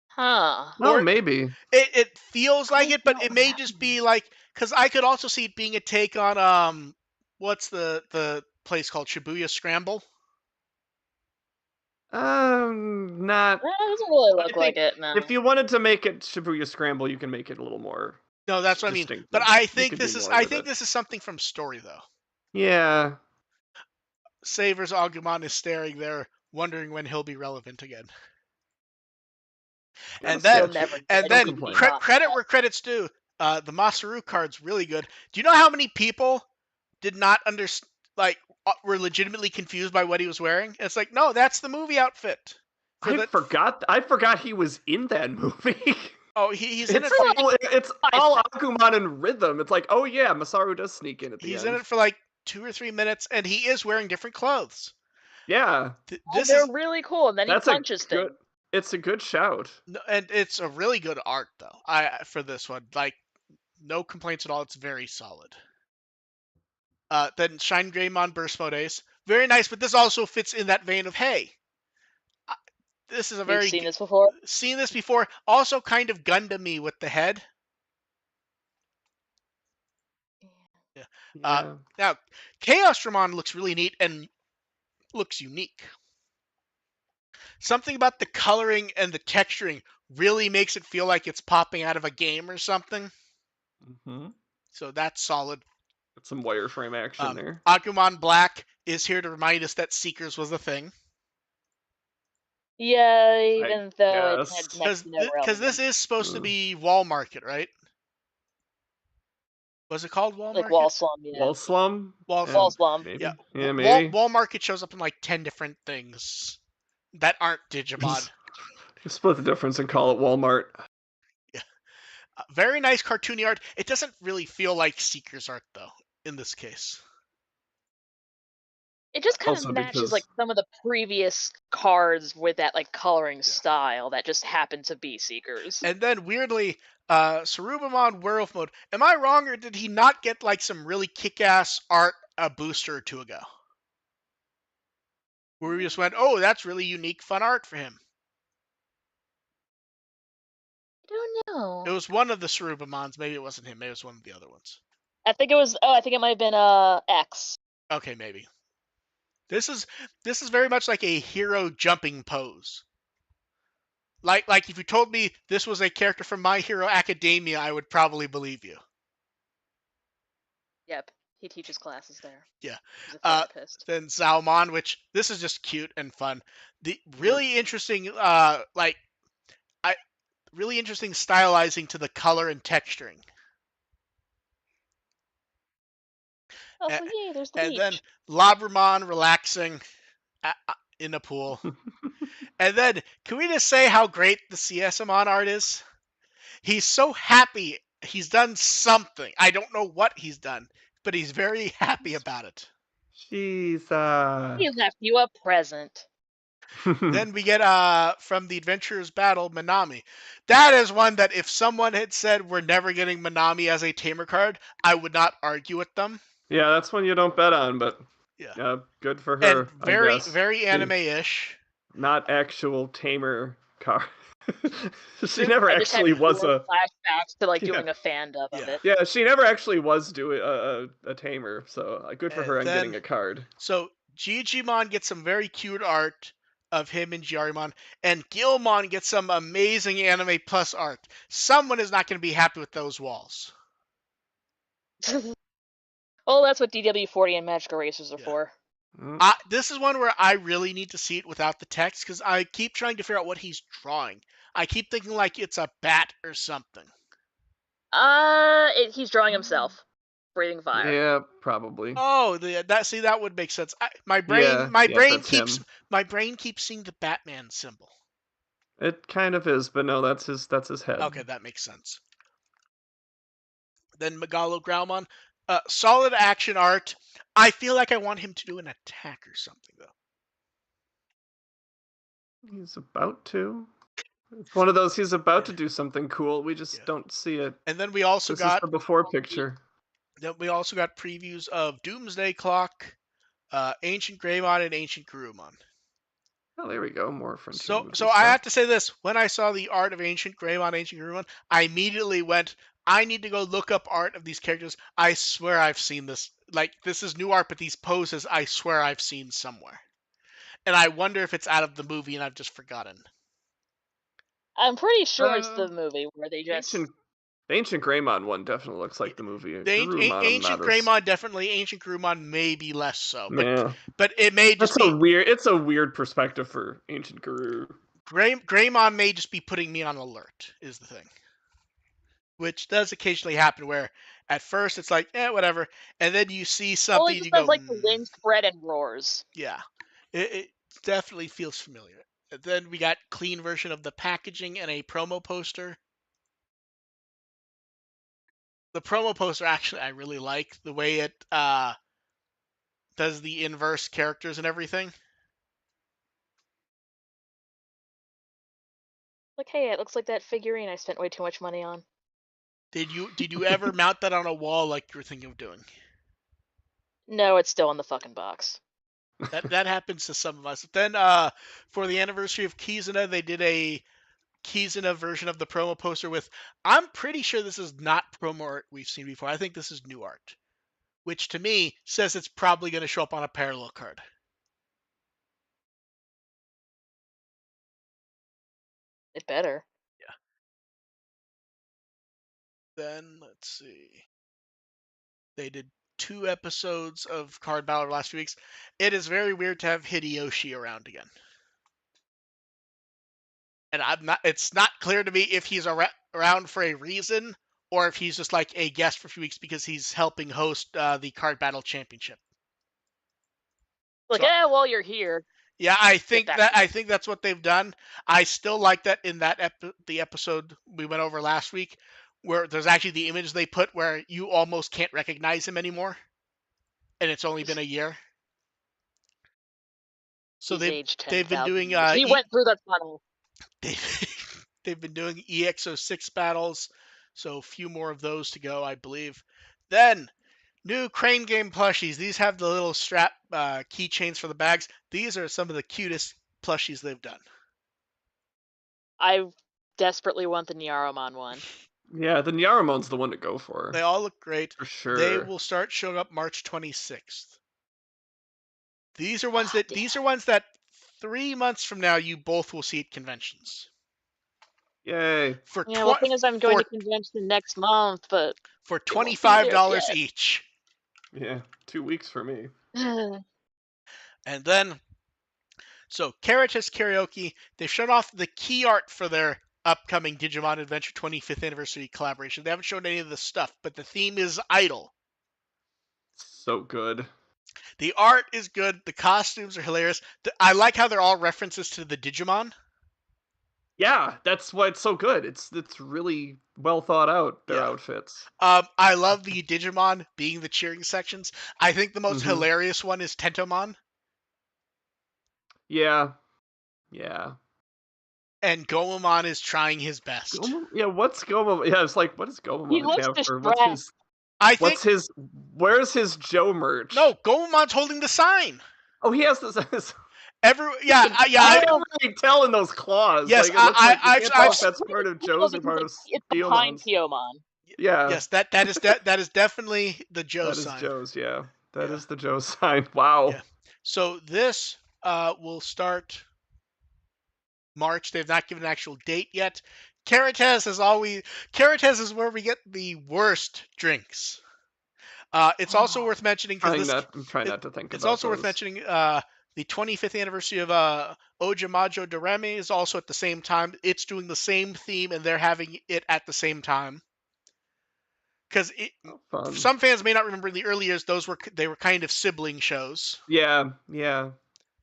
Huh. No, Or maybe. it feels like I it, but don't it may just be because I could also see it being a take on what's the place called, Shibuya Scramble? Not. That doesn't really I look like think it, no. if you wanted to make it Shibuya Scramble, you can make it a little more. No, that's what I mean. But distinctive. I You think could do this is more I with think it. this is something from Story though. Yeah. Savers Agumon is staring there, wondering when he'll be relevant again. And He'll then, never and get a then Digimon. credit where credit's due. The Masaru card's really good. Do you know how many people did not understand, were legitimately confused by what he was wearing? It's like, no, that's the movie outfit. I forgot he was in that movie. Oh, he's in it for. It's all Agumon and rhythm. It's like, oh yeah, Masaru does sneak in at the end. He's in it for like 2 or 3 minutes, and he is wearing different clothes. Yeah. They're really cool, and then he punches things. It's a good shout. And it's a really good art though. For this one, no complaints at all. It's very solid. Then Shine Greymon Burst Mode Ace, very nice, but this also fits in that vein of, hey, this is a very seen this before. Seen this before. Also, kind of Gundam-y with the head. Yeah. Now, Chaos Dramon looks really neat and looks unique. Something about the coloring and the texturing really makes it feel like it's popping out of a game or something. Mm-hmm. So that's solid. Some wireframe action there. Agumon Black is here to remind us that Seekers was a thing. Yeah, even though it had next to no relevance. Because this is supposed to be Wall Market, right? Was it called Wall Market? Wall Slum, yeah. Wall Slum? Wall Slum. Maybe. Yeah, maybe. Wall Market shows up in 10 different things that aren't Digimon. Split the difference and call it Walmart. Yeah. Very nice cartoony art. It doesn't really feel like Seeker's art, though, in this case. It just kind of matches some of the previous cards with that coloring style that just happened to be Seekers. And then weirdly, Sarubamon Werewolf Mode. Am I wrong, or did he not get some really kick-ass art a booster or two ago? Where we just went, oh, that's really unique, fun art for him. I don't know. It was one of the Sarubamons. Maybe it wasn't him. Maybe it was one of the other ones. I think it was. Oh, I think it might have been X. Okay, maybe. This is very much like a hero jumping pose. Like if you told me this was a character from My Hero Academia, I would probably believe you. Yep, he teaches classes there. Yeah. He's a therapist. Then Zalmon, which this is just cute and fun. The really interesting, really interesting stylizing to the color and texturing. Oh, so yay! There's the beach. And then Labramon relaxing in a pool. And then, can we just say how great the CSMon art is? He's so happy he's done something. I don't know what he's done, but he's very happy about it. He left you a present. Then we get from the Adventurers Battle, Minami. That is one that if someone had said we're never getting Minami as a tamer card, I would not argue with them. Yeah, that's one you don't bet on, but yeah, good for her. And very anime-ish. Not actual tamer card. She never actually was a flashbacks to doing a fan dub of it. Yeah, she never actually was doing a tamer, so good for her on getting a card. So Digimon gets some very cute art of him and Giarimon, and Gilmon gets some amazing Anime Plus art. Someone is not going to be happy with those walls. Well, that's what DW40 and Magic Erasers are for. This is one where I really need to see it without the text, because I keep trying to figure out what he's drawing. I keep thinking it's a bat or something. He's drawing himself, breathing fire. Yeah, probably. Oh, that would make sense. My Yeah, brain that's him. keeps seeing the Batman symbol. It kind of is, but no, that's his head. Okay, that makes sense. Then Megalo Growlmon, solid action art. I feel like I want him to do an attack or something though. He's about to. It's one of those, he's about to do something cool. We just don't see it. And then we also This got is the before picture. Then we also got previews of Doomsday Clock, Ancient Greymon, and Ancient Garurumon. Oh, there we go. More Frontier So movie I stuff. have to say this. When I saw the art of Ancient Greymon, Ancient Garurumon, I immediately went, I need to go look up art of these characters. I swear I've seen this. Like, this is new art, but these poses, I swear I've seen somewhere. And I wonder if it's out of the movie and I've just forgotten. I'm pretty sure it's the movie where they just... The Ancient Greymon one definitely looks like the movie. The Ancient Greymon definitely, Ancient Garurumon maybe less so. But yeah. But it may just be... It's a weird perspective for Ancient Guru. Greymon may just be putting me on alert, is the thing. Which does occasionally happen where at first it's like, whatever. And then you see something and you go... like the wind spread and roars. Yeah. It definitely feels familiar. And then we got clean version of the packaging and a promo poster. The promo poster, actually, I really like the way it does the inverse characters and everything. Like, hey, it looks like that figurine I spent way too much money on. Did you ever mount that on a wall like you were thinking of doing? No, it's still in the fucking box. That happens to some of us. Then for the anniversary of Kizuna, they did a Kizuna version of the promo poster with, I'm pretty sure this is not promo art we've seen before. I think this is new art, which to me says it's probably going to show up on a parallel card. It better. Yeah. Then let's see. They did 2 episodes of Card Battle last 2 weeks. It is very weird to have Hideyoshi around again. And it's not clear to me if he's around for a reason or if he's just like a guest for a few weeks because he's helping host the Card Battle Championship. Like, well, you're here. Yeah, I think that's what they've done. I still like that in the episode we went over last week, where there's actually the image they put where you almost can't recognize him anymore, and it's only been a year. So they've been doing he went through that tunnel. They've been doing EX06 battles, so a few more of those to go, I believe. Then new Crane Game plushies. These have the little strap keychains for the bags. These are some of the cutest plushies they've done. I desperately want the Nyaromon one. Yeah, the Nyarumon's the one to go for. They all look great. For sure. They will start showing up March 26th. These are ones that 3 months from now you both will see at conventions. Yay. The thing is, I'm going to convention next month, but for $25 each. Yeah, 2 weeks for me. And then, so Caritas Karaoke, they've shown off the key art for their upcoming Digimon Adventure 25th Anniversary collaboration. They haven't shown any of the stuff, but the theme is Idol. So good. The art is good. The costumes are hilarious. I like how they're all references to the Digimon. Yeah, that's why it's so good. It's really well thought out, their outfits. I love the Digimon being the cheering sections. I think the most hilarious one is Tentomon. Yeah. And Gomamon is trying his best. What's Gomamon? Yeah, it's like, what does Gomamon have for? Where's his Joe merch? No, Gomamon's holding the sign. Oh, he has this. I can really tell in those claws. Yes, that's part of Joe's or part of Steelmon's. Yeah. Yes, that is definitely the Joe sign. That is Joe's, yeah. That is the Joe sign. Wow. Yeah. So this will start March. They've not given an actual date yet. Caritas is where we get the worst drinks. It's also worth mentioning because I'm trying not to think. It's also worth mentioning. The 25th anniversary of Ojamajo Doremi is also at the same time. It's doing the same theme, and they're having it at the same time. because some fans may not remember in the early years they were kind of sibling shows. Yeah.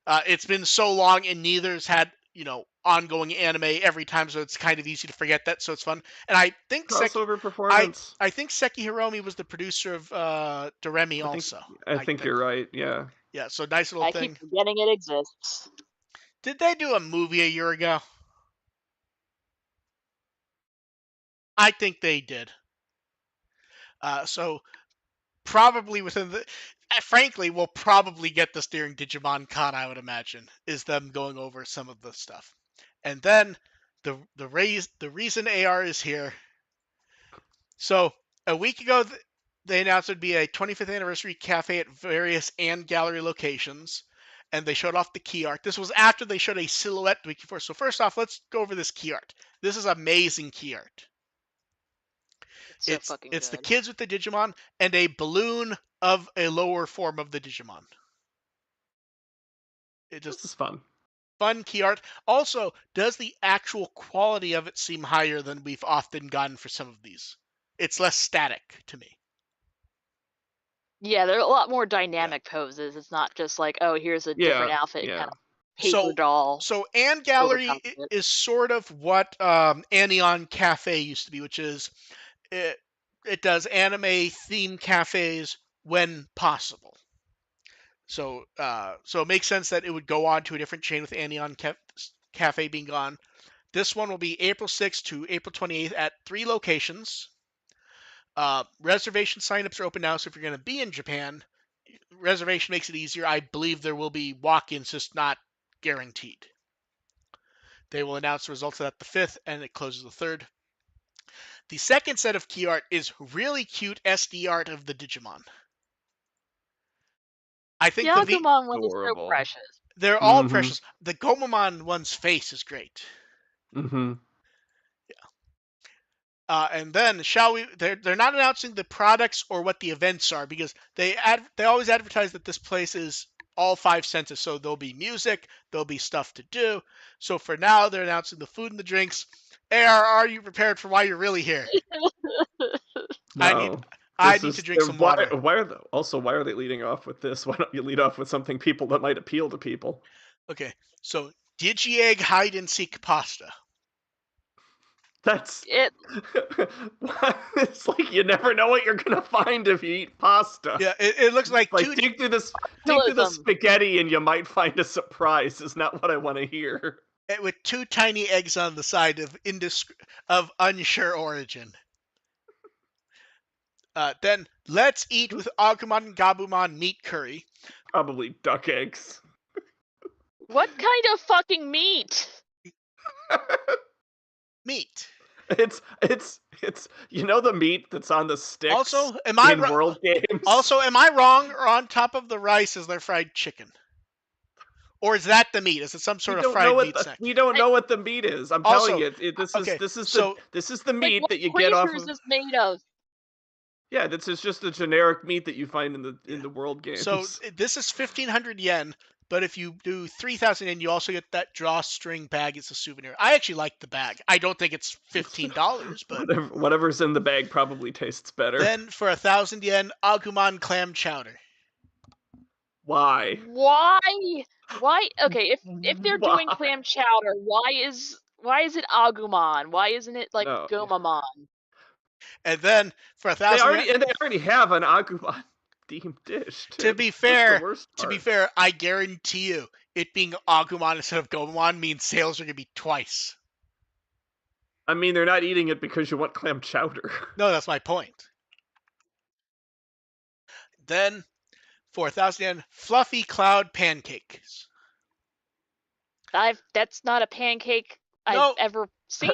It's been so long, and neither's had ongoing anime every time, so it's kind of easy to forget that. So it's fun, and I think crossover performance. I think Seki Hiromi was the producer of Doremi also. I think you're right. Yeah. Yeah. So nice little thing. I keep forgetting it exists. Did they do a movie a year ago? I think they did. So probably within the. Frankly, we'll probably get this during Digimon Con, I would imagine, is them going over some of the stuff. And then the reason AR is here. So a week ago, they announced there'd be a 25th anniversary cafe at various and gallery locations, and they showed off the key art. This was after they showed a silhouette the week before. So first off, let's go over this key art. This is amazing key art. It's the kids with the Digimon and a balloon of a lower form of the Digimon. This is fun. Fun key art. Also, does the actual quality of it seem higher than we've often gotten for some of these? It's less static to me. Yeah, there are a lot more dynamic poses. It's not just like, oh, here's a different outfit, kind of paper doll. So Ann Gallery is sort of what Anion Cafe used to be, which is it does anime theme cafes when possible. So it makes sense that it would go on to a different chain with Anion Cafe being gone. This one will be April 6th to April 28th at 3 locations. Reservation signups are open now, so if you're going to be in Japan, reservation makes it easier. I believe there will be walk-ins, just not guaranteed. They will announce the results of that the 5th, and it closes the 3rd. The second set of key art is really cute SD art of the Digimon. I think the Agumon one is so precious. They're all precious. The Gomamon one's face is great. Mm-hmm. Yeah. And then they're not announcing the products or what the events are, because they always advertise that this place is all 5 senses. So there'll be music, there'll be stuff to do. So for now, they're announcing the food and the drinks. AR, are you prepared for why you're really here? No. I need to drink some water. Why are they leading off with this? Why don't you lead off with something that might appeal to people? Okay, so Digi-Egg hide and seek pasta. That's it. It's like you never know what you're gonna find if you eat pasta. Yeah, it looks like dig through the spaghetti and you might find a surprise. Is not what I want to hear. With 2 tiny eggs on the side of unsure origin. Then let's eat with Agumon and Gabumon meat curry. Probably duck eggs. What kind of fucking meat? Meat. It's the meat that's on the sticks. Also, World Games? Also, am I wrong? Or on top of the rice is there fried chicken? Or is that the meat? Is it some sort of fried meat snack? We don't know what the meat is. I'm telling you, this is the meat that you get off of. Is made of? Yeah, this is just a generic meat that you find in the World Games. So this is 1,500 yen, but if you do 3,000 yen, you also get that drawstring bag. It's a souvenir. I actually like the bag. I don't think it's $15, but whatever's in the bag probably tastes better. Then for 1,000 yen, Agumon clam chowder. Why? Okay, if they're doing clam chowder, why is it Agumon? Why isn't it like Gomamon? And then for 1,000 yen, they already have an Agumon themed dish. To be fair, I guarantee you, it being Agumon instead of Gomamon means sales are going to be twice. I mean, they're not eating it because you want clam chowder. No, that's my point. Then, for 1,000 yen, fluffy cloud pancakes. That's not a pancake I've ever seen.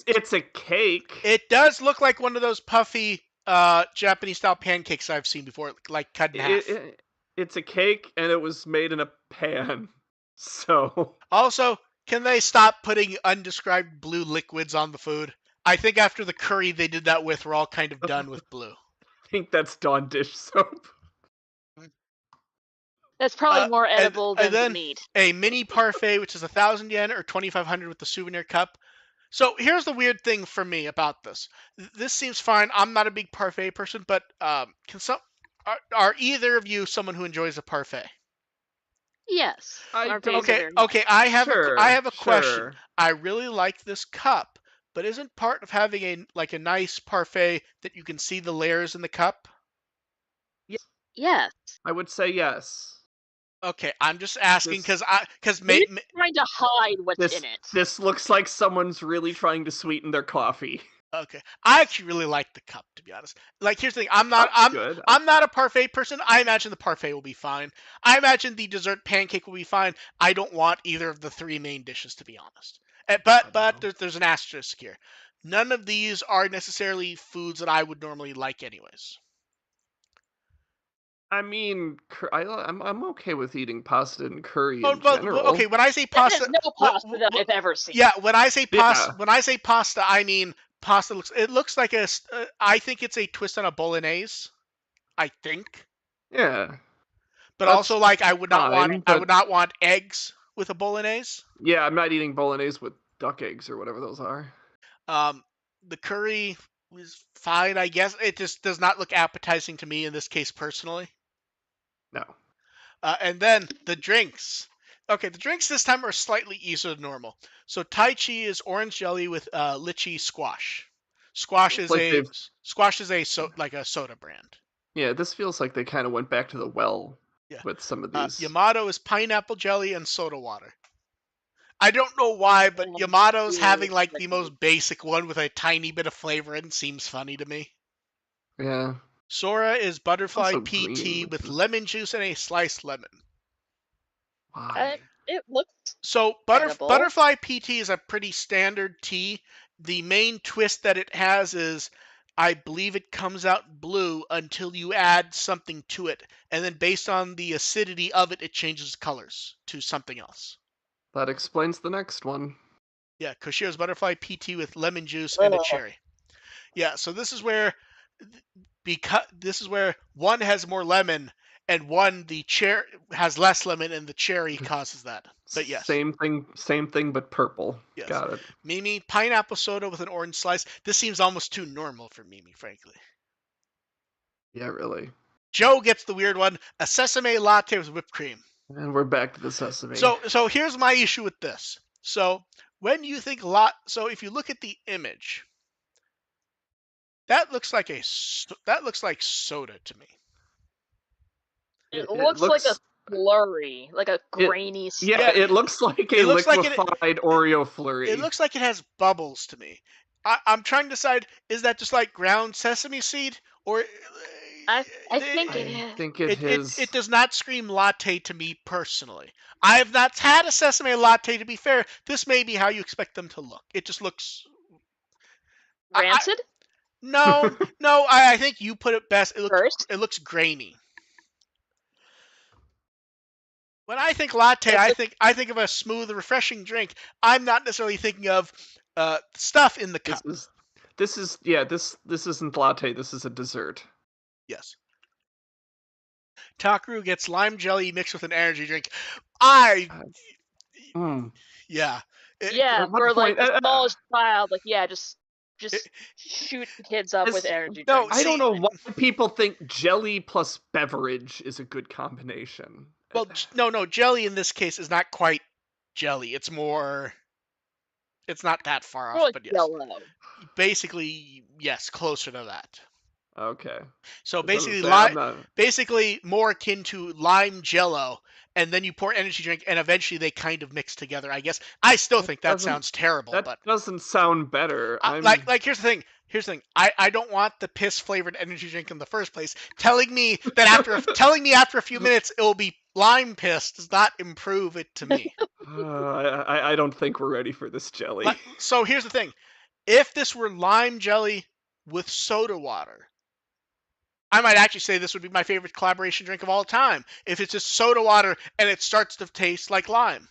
It's a cake. It does look like one of those puffy Japanese style pancakes I've seen before, like cut in half. It's a cake, and it was made in a pan. So also, can they stop putting undescribed blue liquids on the food? I think after the curry they did that with, we're all kind of done with blue. I think that's Dawn dish soap. That's probably more edible than the meat. A mini parfait, which is 1,000 yen or 2,500 with the souvenir cup. So here's the weird thing for me about this. This seems fine. I'm not a big parfait person, but can some are either of you someone who enjoys a parfait? Yes, I parfaits are don't. Okay, very okay. nice. I Sure, have a question. sure. I really like this cup, but isn't part of having a nice parfait that you can see the layers in the cup? Yes. I would say yes. Okay, I'm just asking This because Maybe trying to hide what's in this it. this looks like someone's really trying to sweeten their coffee. Okay, I actually really like the cup, to be honest. Like, here's the thing: Cup's good. I'm not a parfait person. I imagine the parfait will be fine. I imagine the dessert pancake will be fine. I don't want either of the three main dishes, to be honest. But No. there's an asterisk here. None of these are necessarily foods that I would normally like, anyways. I mean, I'm okay with eating pasta and curry Oh, in well, okay. general. When I say That is pasta, no pasta that I've ever seen. yeah, Yeah, when I say pasta, I mean pasta looks like I think it's a twist on a bolognese. I think. yeah, But also, that's like, fine. I But would not want eggs with a bolognese. yeah, I'm not eating bolognese with duck eggs or whatever those are. Um, the curry was fine, I guess. It just does not look appetizing to me in this case personally. No, And then the drinks. Okay, the drinks this time are slightly easier than normal. So Tai Chi is orange jelly with lychee squash. feels like they've. Squash is like a soda brand. Yeah, this feels like they kind of went back to the well Yeah. with some of these. Yamato is pineapple jelly and soda water. I don't know why, but Yamato's having like the most basic one with a tiny bit of flavor and seems funny to me. Yeah, Sora is butterfly also PT green, which with is lemon juice and a sliced lemon. why. It looks So edible. butterfly PT is a pretty standard tea. The main twist that it has is I believe it comes out blue until you add something to it, and then based on the acidity of it, it changes colors to something else. That explains the next one. Yeah, Koshiro's butterfly PT with lemon juice and a Ugh. cherry. Yeah, so this is where one has more lemon and one the cherry has less lemon and the cherry causes that. But yes, Same thing, but purple. yes. Got it. Mimi, pineapple soda with an orange slice. This seems almost too normal for Mimi, frankly. Yeah, really. Joe gets the weird one, a sesame latte with whipped cream. And we're back to the sesame. So here's my issue with this. So when you think so if you look at the image, that looks like soda to me. It looks like a slurry, like a grainy slurry. Yeah, it looks like a liquefied Oreo flurry. It looks like it has bubbles to me. I'm trying to decide, is that just like ground sesame seed, or I think it I is. think it is. it does not scream latte to me personally. I have not had a sesame latte, to be fair. This may be how you expect them to look. It just looks Rancid? No, I think you put it best. First? It looks grainy. When I think latte, I think of a smooth, refreshing drink. I'm not necessarily thinking of stuff in the cup. This isn't latte. This is a dessert. Yes. Takaru gets lime jelly mixed with an energy drink. Yeah. For like the smallest child, like just shoot the kids up with energy drinks. I don't know why people think jelly plus beverage is a good combination. Well, no, jelly in this case is not quite jelly. It's more. It's not that far off, but yes. Yellow. Basically, yes, closer to that. Okay. So basically more akin to lime jello, and then you pour energy drink, and eventually they kind of mix together. I guess I still think that sounds terrible. That doesn't sound better. Like here's the thing. I don't want the piss flavored energy drink in the first place. Telling me after a few minutes it will be lime piss does not improve it to me. I don't think we're ready for this jelly. So here's the thing. If this were lime jelly with soda water, I might actually say this would be my favorite collaboration drink of all time. If it's just soda water and it starts to taste like lime.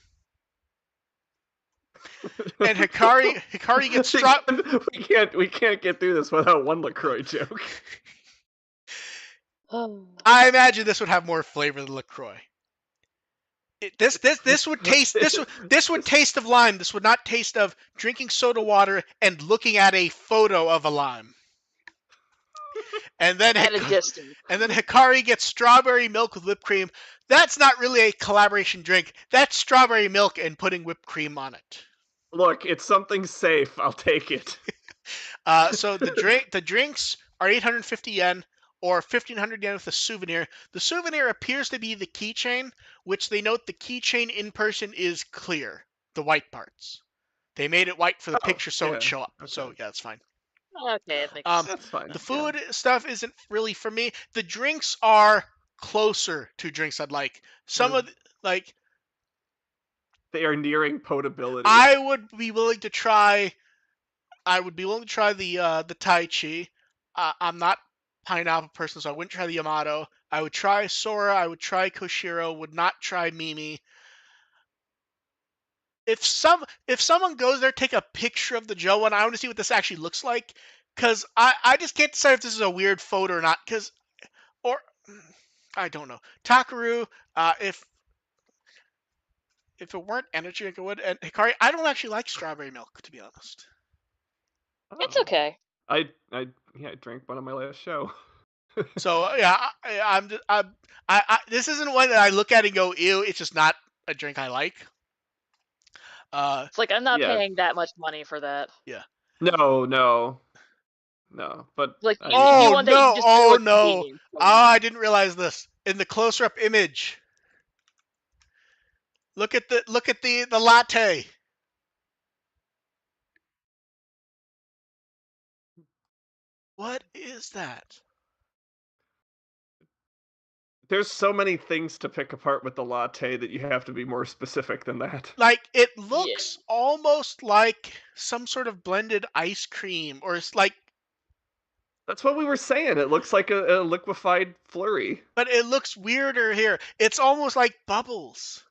And Hikari gets struck. We can't get through this without one LaCroix joke. I imagine this would have more flavor than LaCroix. This would taste this would taste of lime. This would not taste of drinking soda water and looking at a photo of a lime. And then at a distance. and then Hikari gets strawberry milk with whipped cream. That's not really a collaboration drink. That's strawberry milk and putting whipped cream on it. Look, it's something safe. I'll take it. So the drinks are 850 yen or 1500 yen with a souvenir. The souvenir appears to be the keychain, which they note the keychain in person is clear, the white parts. They made it white for the picture so it show up. Okay. So yeah, that's fine. Okay, it makes sense. That's fine. The food stuff isn't really for me. The drinks are closer to drinks I'd like. Some of like they are nearing potability. I would be willing to try the Tai Chi. I'm not pineapple person, so I wouldn't try the Yamato. I would try Sora. I would try Koshiro. Would not try Mimi. If someone goes there, take a picture of the Joe one. I want to see what this actually looks like, because I just can't decide if this is a weird photo or not. Or I don't know. Takaru, if it weren't energy drink, it would. And Hikari, I don't actually like strawberry milk, to be honest. It's okay. I drank one on my last show. So yeah, this isn't one that I look at and go, ew. It's just not a drink I like. It's like I'm not paying that much money for that. Yeah. No. But like no! Oh no! Oh, I didn't realize this. In the closer-up image, look at the latte. What is that? There's so many things to pick apart with the latte that you have to be more specific than that. Like, it looks almost like some sort of blended ice cream, or it's like... That's what we were saying. It looks like a liquefied flurry. But it looks weirder here. It's almost like bubbles.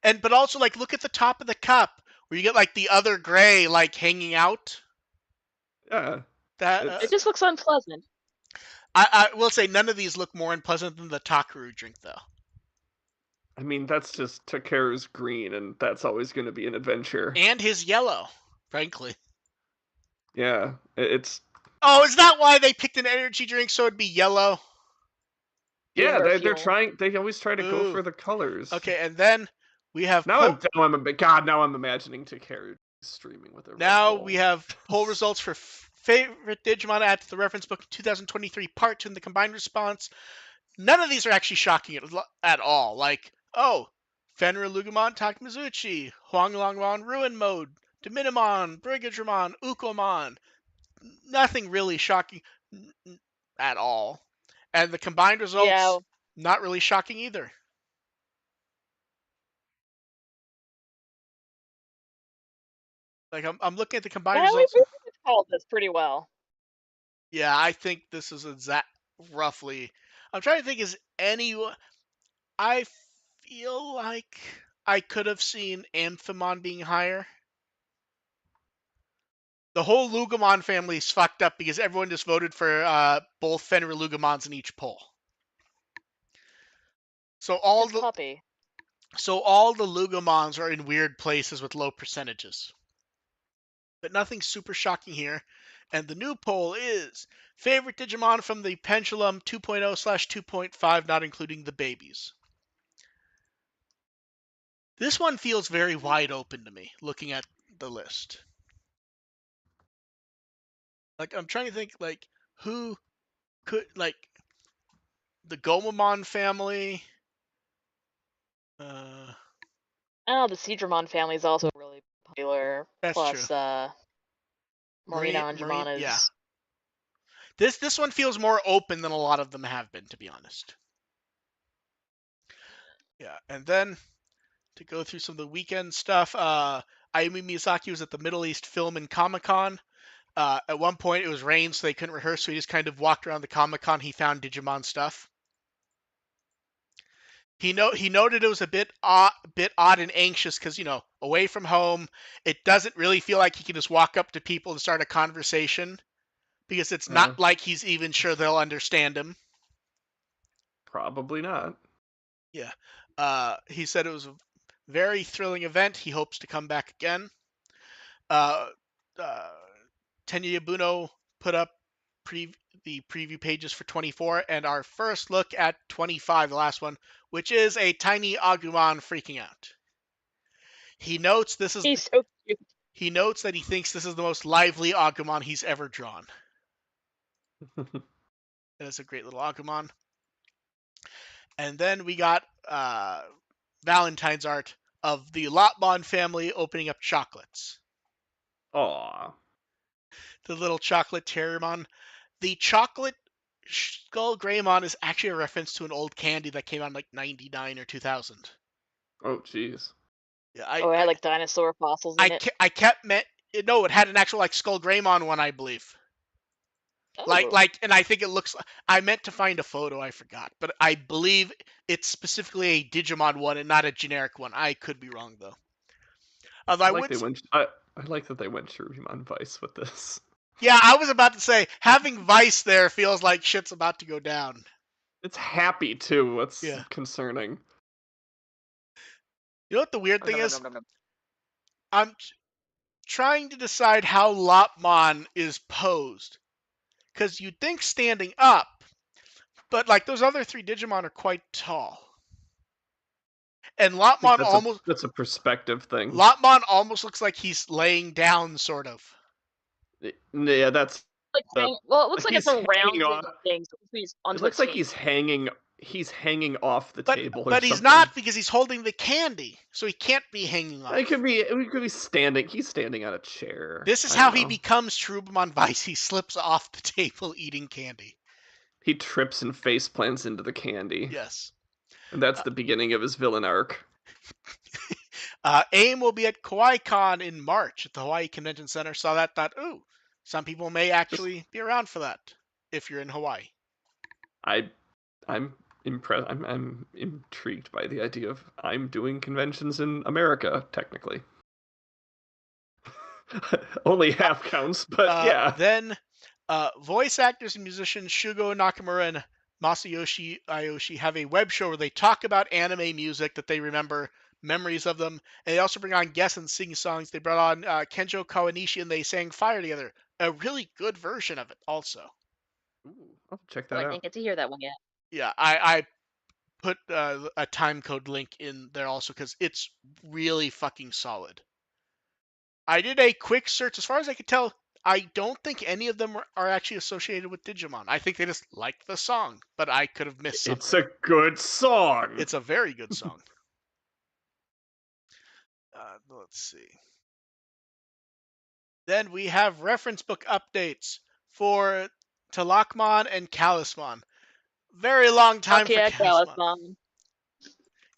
But also, like, look at the top of the cup, where you get, like, the other gray, like, hanging out. Yeah. It just looks unpleasant. I will say none of these look more unpleasant than the Takaru drink, though. I mean, that's just Takeru's green, and that's always going to be an adventure. And his yellow, frankly. Yeah, it's... Oh, is that why they picked an energy drink so it'd be yellow? Yeah, they're trying. They always try to go for the colors. Okay, and then we have... Now I'm imagining Takeru streaming with a Now we have poll results for favorite Digimon add to the reference book 2023 part 2 in the combined response. None of these are actually shocking at all. Like, oh, Fenrir Lugumon Takamizuchi, Huanglongmon Ruin Mode, Dominimon, Brigadramon, Ukomon. Nothing really shocking at all. And the combined results, not really shocking either. Like, I'm looking at the combined results. We called this pretty well. Yeah, I think this is roughly. I'm trying to think, is anyone... I feel like I could have seen Amphimon being higher. The whole Lugumon family is fucked up because everyone just voted for both Fenrir Lugumons in each poll. So all the Lugumons are in weird places with low percentages. But nothing super shocking here. And the new poll is favorite Digimon from the Pendulum 2.0/2.5, not including the babies. This one feels very wide open to me, looking at the list. Like, I'm trying to think, like, who could, like, the Gomamon family. The Seadramon family is also really popular. That's Plus, true. Marina Angemon is... Yeah. This one feels more open than a lot of them have been, to be honest. Yeah, and then to go through some of the weekend stuff, Ayumi Miyazaki was at the Middle East Film and Comic-Con. At one point, it was rain, so they couldn't rehearse, so he just kind of walked around the Comic-Con. He found Digimon stuff. He noted it was a bit odd and anxious because, away from home, it doesn't really feel like he can just walk up to people and start a conversation because it's not like he's even sure they'll understand him. Probably not. Yeah. He said it was a very thrilling event. He hopes to come back again. Uh, uh, Tenya Buno put up the preview pages for 24 and our first look at 25, the last one, which is a tiny Agumon freaking out. He notes He's so cute. He notes that he thinks this is the most lively Agumon he's ever drawn. It is a great little Agumon. And then we got Valentine's art of the Lotmon family opening up chocolates. Aww. The little chocolate Terriermon. The chocolate Skull Greymon is actually a reference to an old candy that came out in like 99 or 2000. Oh, jeez. Yeah, it had like dinosaur fossils in it. No, it had an actual like Skull Greymon one, I believe. Oh. And I think it looks. I meant to find a photo, I forgot, but I believe it's specifically a Digimon one and not a generic one. I could be wrong though. Although I like that they went Sharumon Vice with this. Yeah, I was about to say having Vice there feels like shit's about to go down. It's happy too. What's concerning? You know what the weird thing is? I'm trying to decide how Lopmon is posed. Because you'd think standing up, but like those other three Digimon are quite tall. And Lopmon that's a perspective thing. Lopmon almost looks like he's laying down, sort of. Yeah, that's like it looks like it's around things. It looks like he's hanging off the table. But he's not, because he's holding the candy, so he can't be hanging off. It could be standing. He's standing on a chair. This is how he becomes Sharumon Vice. He slips off the table eating candy. He trips and face plants into the candy. Yes. And that's the beginning of his villain arc. AIM will be at KawaiiCon in March at the Hawaii Convention Center. Saw that, thought, ooh, some people may actually be around for that if you're in Hawaii. I'm impressed. I'm intrigued by the idea of I'm doing conventions in America, technically. Only half counts, but yeah. Then voice actors and musicians Shugo Nakamura and Masayoshi Ayoshi have a web show where they talk about anime music that they remember, memories of them, and they also bring on guests and sing songs. They brought on Kenjo Kawanishi and they sang Fire together. A really good version of it also. Ooh, I'll check that out. I didn't get to hear that one yet. Yeah, I put a time code link in there also because it's really fucking solid. I did a quick search. As far as I could tell, I don't think any of them are actually associated with Digimon. I think they just like the song, but I could have missed something. It's a good song. It's a very good song. Let's see. Then we have reference book updates for Talakmon and Kalismon. Very long time for Kalismon.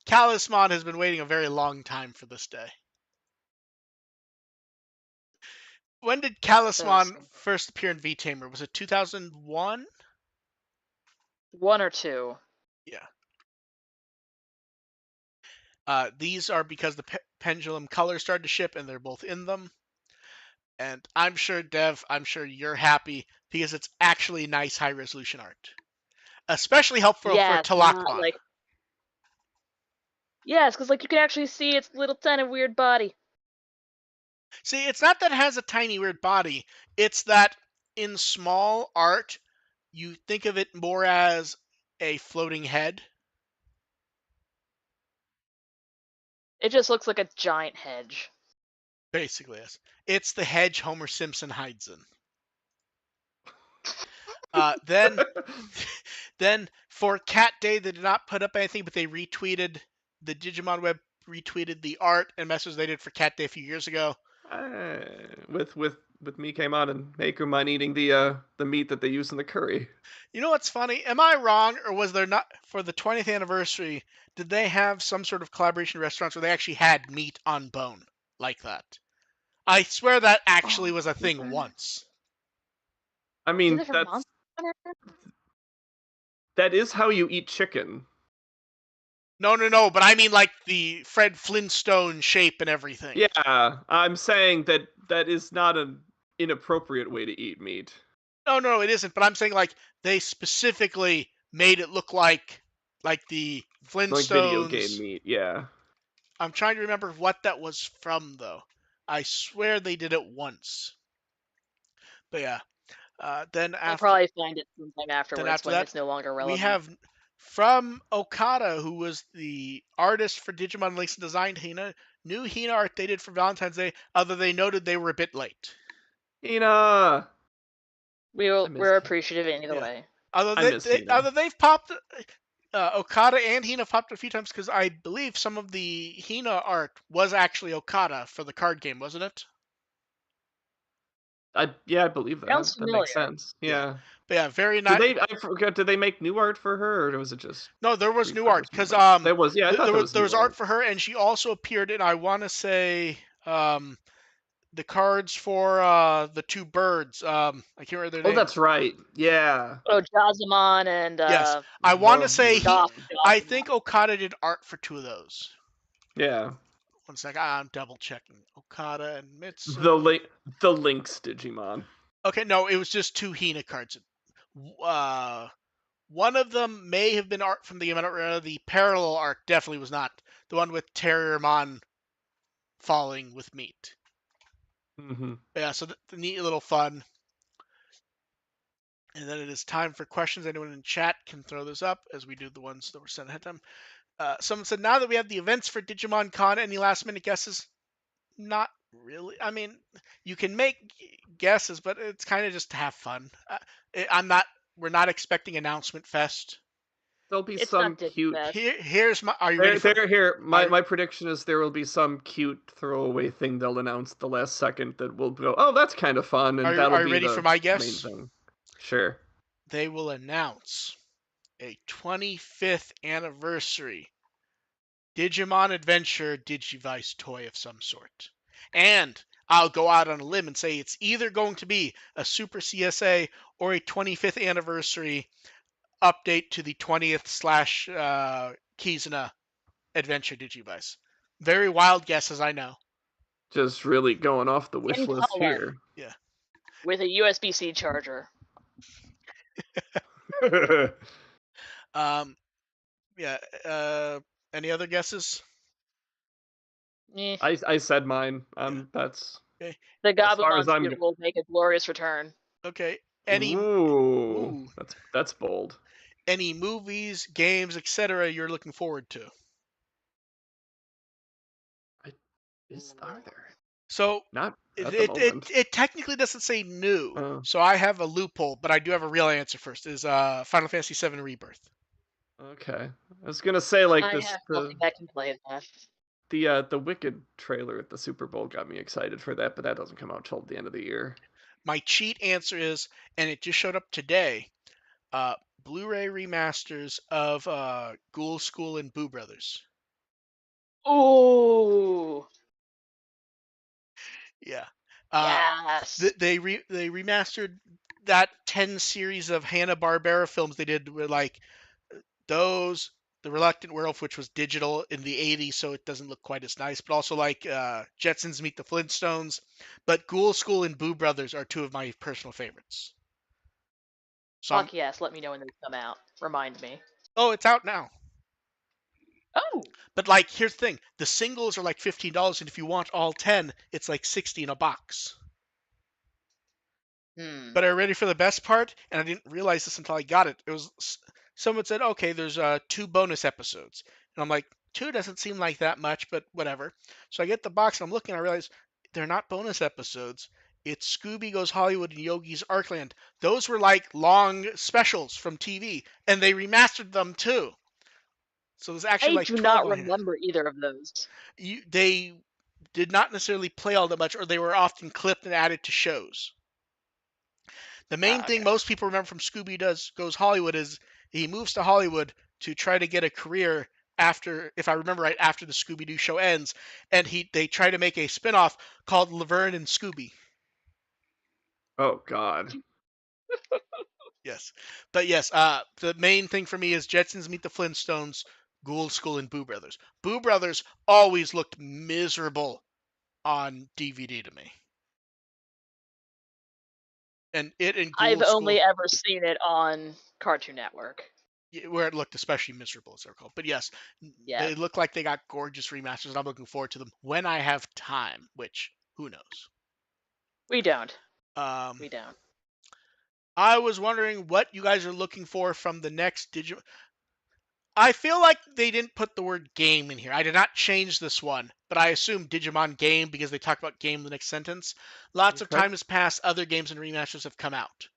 Kalismon has been waiting a very long time for this day. When did Kalismon first appear in V-Tamer? Was it 2001? 1 or 2. Yeah. These are because the pendulum colors started to ship and they're both in them. And I'm sure, Dev, you're happy because it's actually nice high-resolution art. Especially helpful for Talakmon. Yes, because you can actually see its little tiny weird body. See, it's not that it has a tiny weird body. It's that in small art, you think of it more as a floating head. It just looks like a giant hedge. Basically, yes. It's the hedge Homer Simpson hides in. Then for Cat Day, they did not put up anything, but they retweeted, the Digimon web retweeted the art and messages they did for Cat Day a few years ago. With Mikemon and Makumon eating the meat that they use in the curry. You know what's funny? Am I wrong, or was there not, for the 20th anniversary, did they have some sort of collaboration restaurants where they actually had meat on bone like that? I swear that actually was a thing once. I mean, that is how you eat chicken. No, but I mean like the Fred Flintstone shape and everything. Yeah, I'm saying that is not an inappropriate way to eat meat. No, it isn't. But I'm saying like they specifically made it look like the Flintstones. Like video game meat, yeah. I'm trying to remember what that was from, though. I swear they did it once. But yeah, then I'll after probably find it sometime afterwards when that, it's no longer we relevant. have from Okada, who was the artist for Digimon Links and designed Hina, new Hina art they did for Valentine's Day, although they noted they were a bit late. Hina! We're appreciative either Yeah. way. Although they've popped, Okada and Hina popped a few times because I believe some of the Hina art was actually Okada for the card game, wasn't it? I believe that. Sounds That makes familiar. sense. Yeah. But yeah, very nice. I forgot, did they make new art for her, or was it just No, there was new art because there was, yeah, I thought there was new art for her, and she also appeared in, I want to say, the cards for the two birds. I can't remember their Oh, names. that's right. Yeah. Oh, Jazamon and Yes, I want to say I Jazamon. think Okada did art for two of those. Yeah. One sec, I'm double checking. Okada and Mitsu. The Lynx Digimon. Okay, no, it was just two Hina cards. One of them may have been art from the the parallel art definitely was not. The one with Terriermon falling with meat. Mm-hmm. Yeah, so the neat little fun. And then it is time for questions. Anyone in chat can throw those up as we do the ones that were sent ahead of time. Someone said, now that we have the events for Digimon Con, any last minute guesses? Not really. I mean, you can make guesses, but it's kind of just to have fun. We're not expecting announcement fest. There'll be It's some not cute. Here's my. Are you ready for? My prediction is there will be some cute throwaway thing they'll announce the last second that will go, oh, that's kind of fun, and that'll Are you be ready the for my main guess? thing. Sure. They will announce a 25th anniversary Digimon Adventure Digivice toy of some sort. And I'll go out on a limb and say it's either going to be a Super CSA or a 25th anniversary update to the 20th slash Kizuna Adventure Digivice. Very wild guesses, I know. Just really going off the wish In list color. here. Yeah. With a USB-C charger. Yeah. Any other guesses? I said mine. That's okay. The as far as Gabumon I'm. suit will make a glorious return. Okay. Ooh, that's bold. Any movies, games, etc. you're looking forward to? Are there? So Not at the moment. it technically doesn't say new, so I have a loophole, but I do have a real answer first. Is Final Fantasy VII Rebirth? Okay, I was gonna say like I this have nothing that can play that. the Wicked trailer at the Super Bowl got me excited for that, but that doesn't come out till the end of the year. My cheat answer is, and it just showed up today, Blu-ray remasters of Ghoul School and Boo Brothers. Ooh. Yeah. Yes. They remastered that 10 series of Hanna-Barbera films they did with like those, The Reluctant Werewolf, which was digital in the 80s, so it doesn't look quite as nice, but also like Jetsons Meet the Flintstones. But Ghoul School and Boo Brothers are two of my personal favorites. So Fuck yes, let me know when they come out. Remind me. Oh, it's out now. Oh. But like, here's the thing: the singles are like $15, and if you want all 10, it's like 60 in a box. But are you ready for the best part? And I didn't realize this until I got it. It was someone said, okay, there's 2 bonus episodes, and I'm like, 2 doesn't seem like that much, but whatever. So I get the box, and I'm looking, and I realize they're not bonus episodes. It's Scooby Goes Hollywood and Yogi's Arkland. Those were like long specials from TV, and they remastered them too. So there's actually I like do 12 not on here. remember either of those. They did not necessarily play all that much, or they were often clipped and added to shows. The main thing most people remember from Scooby Goes Hollywood is he moves to Hollywood to try to get a career after, if I remember right, after the Scooby-Doo show ends, and they try to make a spinoff called Laverne and Scooby. Oh God. Yes, but yes, the main thing for me is Jetsons Meet the Flintstones, Ghoul School, and Boo Brothers. Boo Brothers always looked miserable on DVD to me. And Ghoul I've School. only ever seen it on Cartoon Network. where it looked especially miserable, as they're called. But yes, Yeah. they look like they got gorgeous remasters, and I'm looking forward to them when I have time. Which who knows? We don't. Um, We don't. I was wondering what you guys are looking for from the next Digimon. I feel like they didn't put the word game in here. I did not change this one, but I assume Digimon game because they talk about game in the next sentence. Lots of Okay. time has passed. Other games and remasters have come out.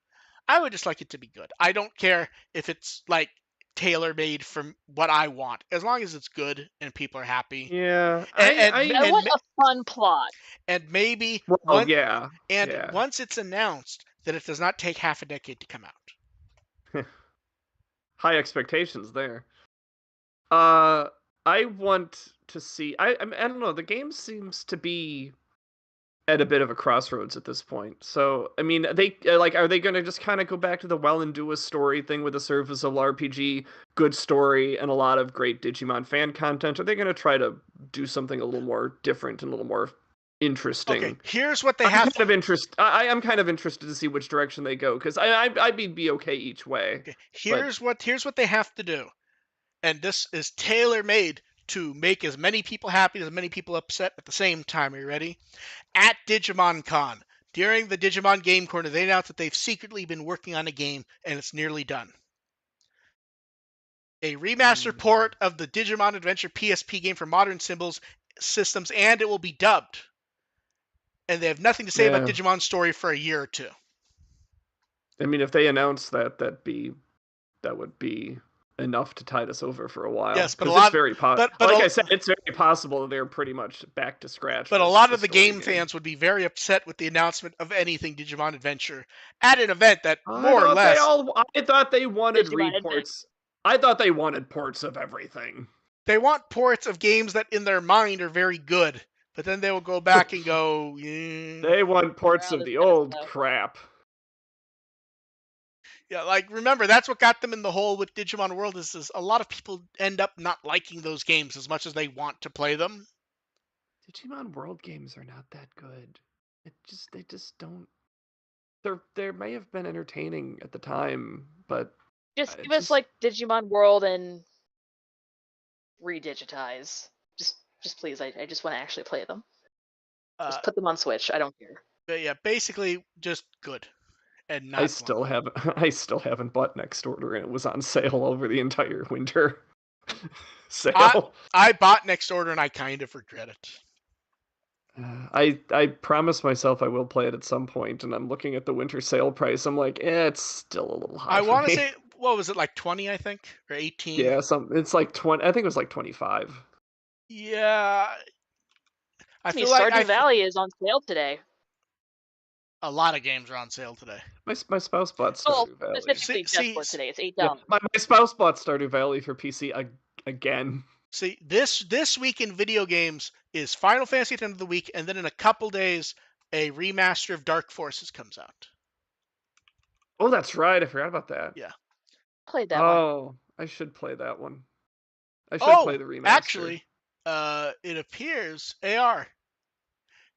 I would just like it to be good. I don't care if it's like tailor made from what I want, as long as it's good and people are happy. Yeah, I want a fun plot. And maybe well, yeah. once it's announced that it does not take half a decade to come out. High expectations there. I want to see. I don't know. The game seems to be at a bit of a crossroads at this point. So, I mean, they are they going to just kind of go back to the well and do a story thing with a serviceable RPG, good story, and a lot of great Digimon fan content? Or are they going to try to do something a little more different and a little more interesting? Okay, here's what they have. I am kind of interested to see which direction they go because I'd be okay each way. Okay, here's what they have to do, and this is tailor made to make as many people happy as many people upset at the same time. Are you ready? At Digimon Con, during the Digimon Game Corner, they announced that they've secretly been working on a game and it's nearly done. A remaster port of the Digimon Adventure PSP game for modern systems, and it will be dubbed. And they have nothing to say about Digimon's story for a year or two. I mean, if they announce that, that would be enough to tide us over for a while. Yes, but it's very possible. Like I said, it's very possible that they're pretty much back to scratch. But a lot of the game fans would be very upset with the announcement of anything Digimon Adventure at an event that more or less. I thought they wanted reports. I thought they wanted ports of everything. They want ports of games that in their mind are very good, but then they will go back and go, They want ports of the old crap. Yeah, like remember that's what got them in the hole with Digimon World is a lot of people end up not liking those games as much as they want to play them. Digimon World games are not that good. They just don't. They may have been entertaining at the time, but just give us like Digimon World and redigitize. Just please, I just want to actually play them. Just put them on Switch. I don't care. But yeah, basically just good. And not I still haven't bought Next Order, and it was on sale over the entire winter sale. I bought Next Order and I kind of regret it. I promised myself I will play it at some point, and I'm looking at the winter sale price. I'm like, it's still a little high. I want to say, what was it, like 20? I think, or 18? Yeah, it's like 20. I think it was like 25. Yeah, I feel like Stardew Valley is on sale today. A lot of games are on sale today. My spouse bought Stardew Valley. Specifically just for today, it's $8. Yeah, my spouse bought Stardew Valley for PC again. See, this week in video games is Final Fantasy at the end of the week, and then in a couple days, a remaster of Dark Forces comes out. Oh, that's right. I forgot about that. Yeah. Played that one. Oh, I should play that one. I should play the remaster. Actually, it appears AR.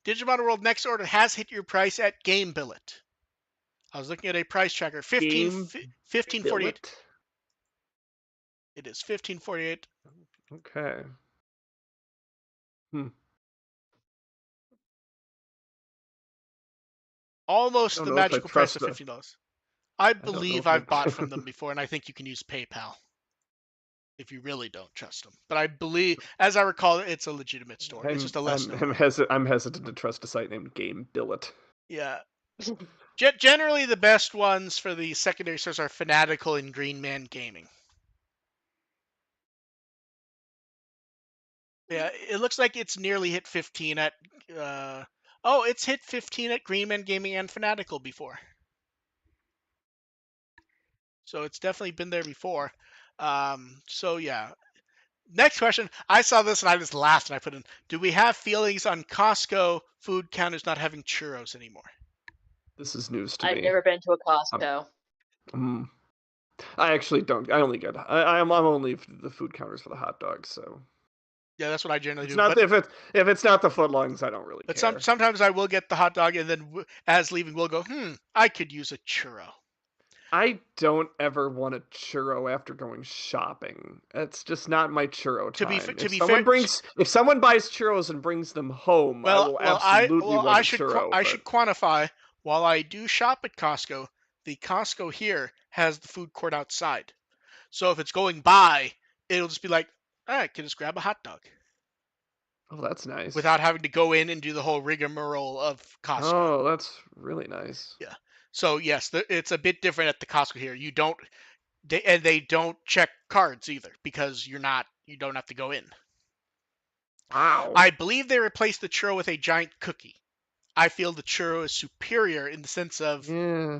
Digimon World Next Order has hit your price at Game Billet. I was looking at a price tracker. $15.48. It is $15.48. Okay. Almost the magical price of $15. I believe I've bought from them before, and I think you can use PayPal if you really don't trust them. But I believe, as I recall, it's a legitimate store. It's just a less. I'm hesitant to trust a site named Game Billet. Yeah. Generally, the best ones for the secondary stores are Fanatical and Green Man Gaming. Yeah, it looks like it's nearly hit 15 at. It's hit 15 at Green Man Gaming and Fanatical before. So it's definitely been there before. So yeah. Next question. I saw this and I just laughed and I put in, do we have feelings on Costco food counters not having churros anymore? This is news to me. I've never been to a Costco. I actually don't. I'm only the food counters for the hot dogs, so. Yeah, that's what I generally do. If it's not the footlongs, I don't really care. Sometimes I will get the hot dog, and then as leaving, we'll go, I could use a churro. I don't ever want a churro after going shopping. That's just not my churro time. To be fair, If someone buys churros and brings them home, I will absolutely want a churro. I But should quantify. While I do shop at Costco, the Costco here has the food court outside. So if it's going by, it'll just be like, I can just grab a hot dog oh, that's nice. without having to go in and do the whole rigmarole of Costco. Oh, that's really nice. Yeah. So yes, it's a bit different at the Costco here. You don't, they don't check cards either because you don't have to go in. Wow. I believe they replaced the churro with a giant cookie. I feel the churro is superior in the sense of. Yeah.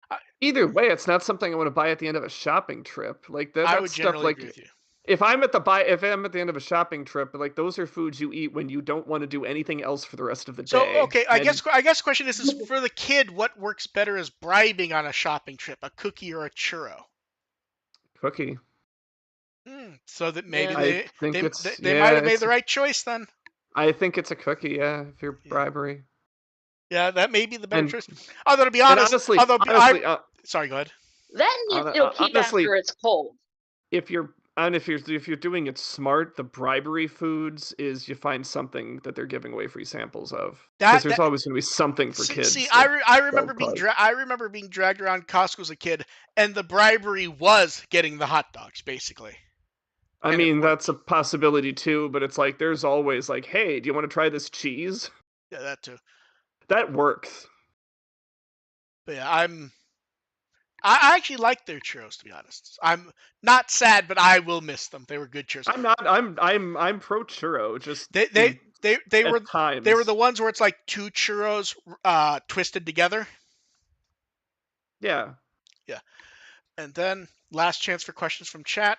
I, Either way, it's not something I want to buy at the end of a shopping trip. Like I that would stuff. generally agree Like with you. if I'm at the end of a shopping trip, like those are foods you eat when you don't want to do anything else for the rest of the So day. okay, And I guess the question is for the kid, what works better as bribing on a shopping trip, a cookie or a churro? cookie. So that maybe Yeah. I think it's they might yeah, have made the right choice then. I think it's a cookie, yeah, if you're Yeah, bribery. yeah, that may be the better And choice. Although to be honest, honestly, sorry, go ahead. That and it'll keep honestly, after it's cold. if you're doing it smart, the bribery foods is you find something that they're giving away free samples of, because there's That always going to be something for see, kids. I remember I remember being dragged around Costco as a kid, and the bribery was getting the hot dogs basically, I and it mean, worked. that's a possibility too, but it's like there's always like, hey, do you want to try this cheese? Yeah, that too. That works. But yeah, I actually like their churros to be honest. I'm not sad, but I will miss them. They were good churros. I'm not. I'm pro churro. Just They in, were at times. the ones where it's like two churros twisted together. Yeah. Yeah. And then last chance for questions from chat.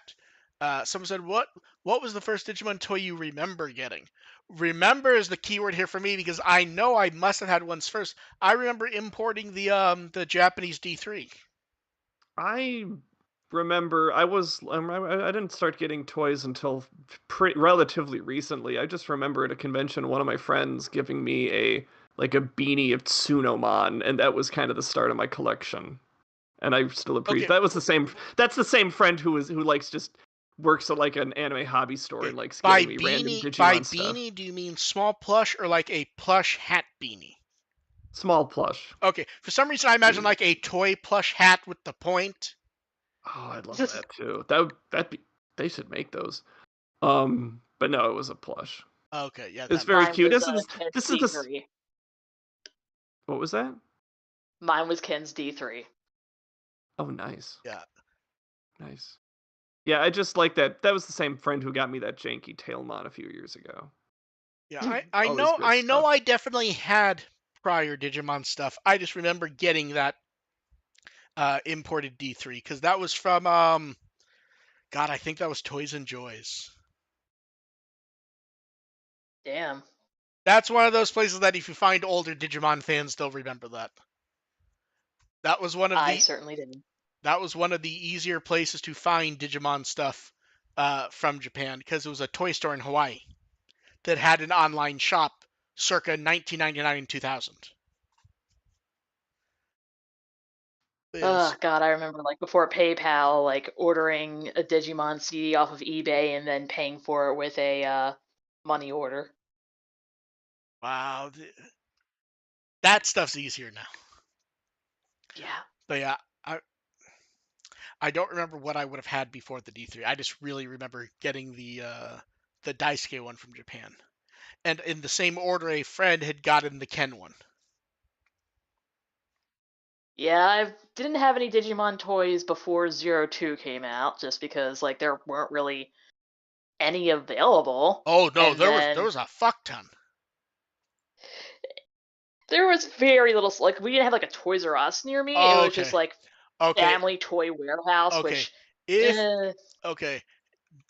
Someone said, what was the first Digimon toy you remember getting? Remember is the keyword here for me because I know I must have had ones first. I remember importing the Japanese D3. I remember I didn't start getting toys until relatively recently. I just remember at a convention one of my friends giving me a beanie of Tsunomon, and that was kind of the start of my collection. And I still appreciate Okay. that's the same friend who likes just works at like an anime hobby store Okay. and likes By getting me random beanie, Digimon stuff. do you mean small plush or like a plush hat beanie? Small plush. Okay. For some reason, I imagine like a toy plush hat with the point. Oh, I'd love that too. They should make those. But no, it was a plush. Okay, yeah. It's very Mine cute. was This Ken's is this. D3. What was that? Mine was Ken's D3. Oh, nice. Yeah. Nice. Yeah, I just like that. That was the same friend who got me that janky Tailmon a few years ago. Yeah, Always good I know stuff. I definitely had prior Digimon stuff. I just remember getting that imported D3 because that was from God, I think that was Toys and Joys. Damn. That's one of those places that if you find older Digimon fans, they'll remember that. That was one of I the certainly didn't. that was one of the easier places to find Digimon stuff from Japan because it was a toy store in Hawaii that had an online shop circa 1999 and 2000. Yes. Oh God, I remember like before PayPal, like ordering a Digimon CD off of eBay and then paying for it with a money order. Wow. That stuff's easier now. Yeah. But yeah, I don't remember what I would have had before the D3. I just really remember getting the Daisuke one from Japan. And in the same order, a friend had gotten the Ken one. Yeah, I didn't have any Digimon toys before 02 came out, just because like there weren't really any available. Oh no, And then there was a fuck ton. there was very little. Like we didn't have like a Toys R Us near me. It Oh, was okay. just like Okay. Family Toy Warehouse, Okay. which If okay,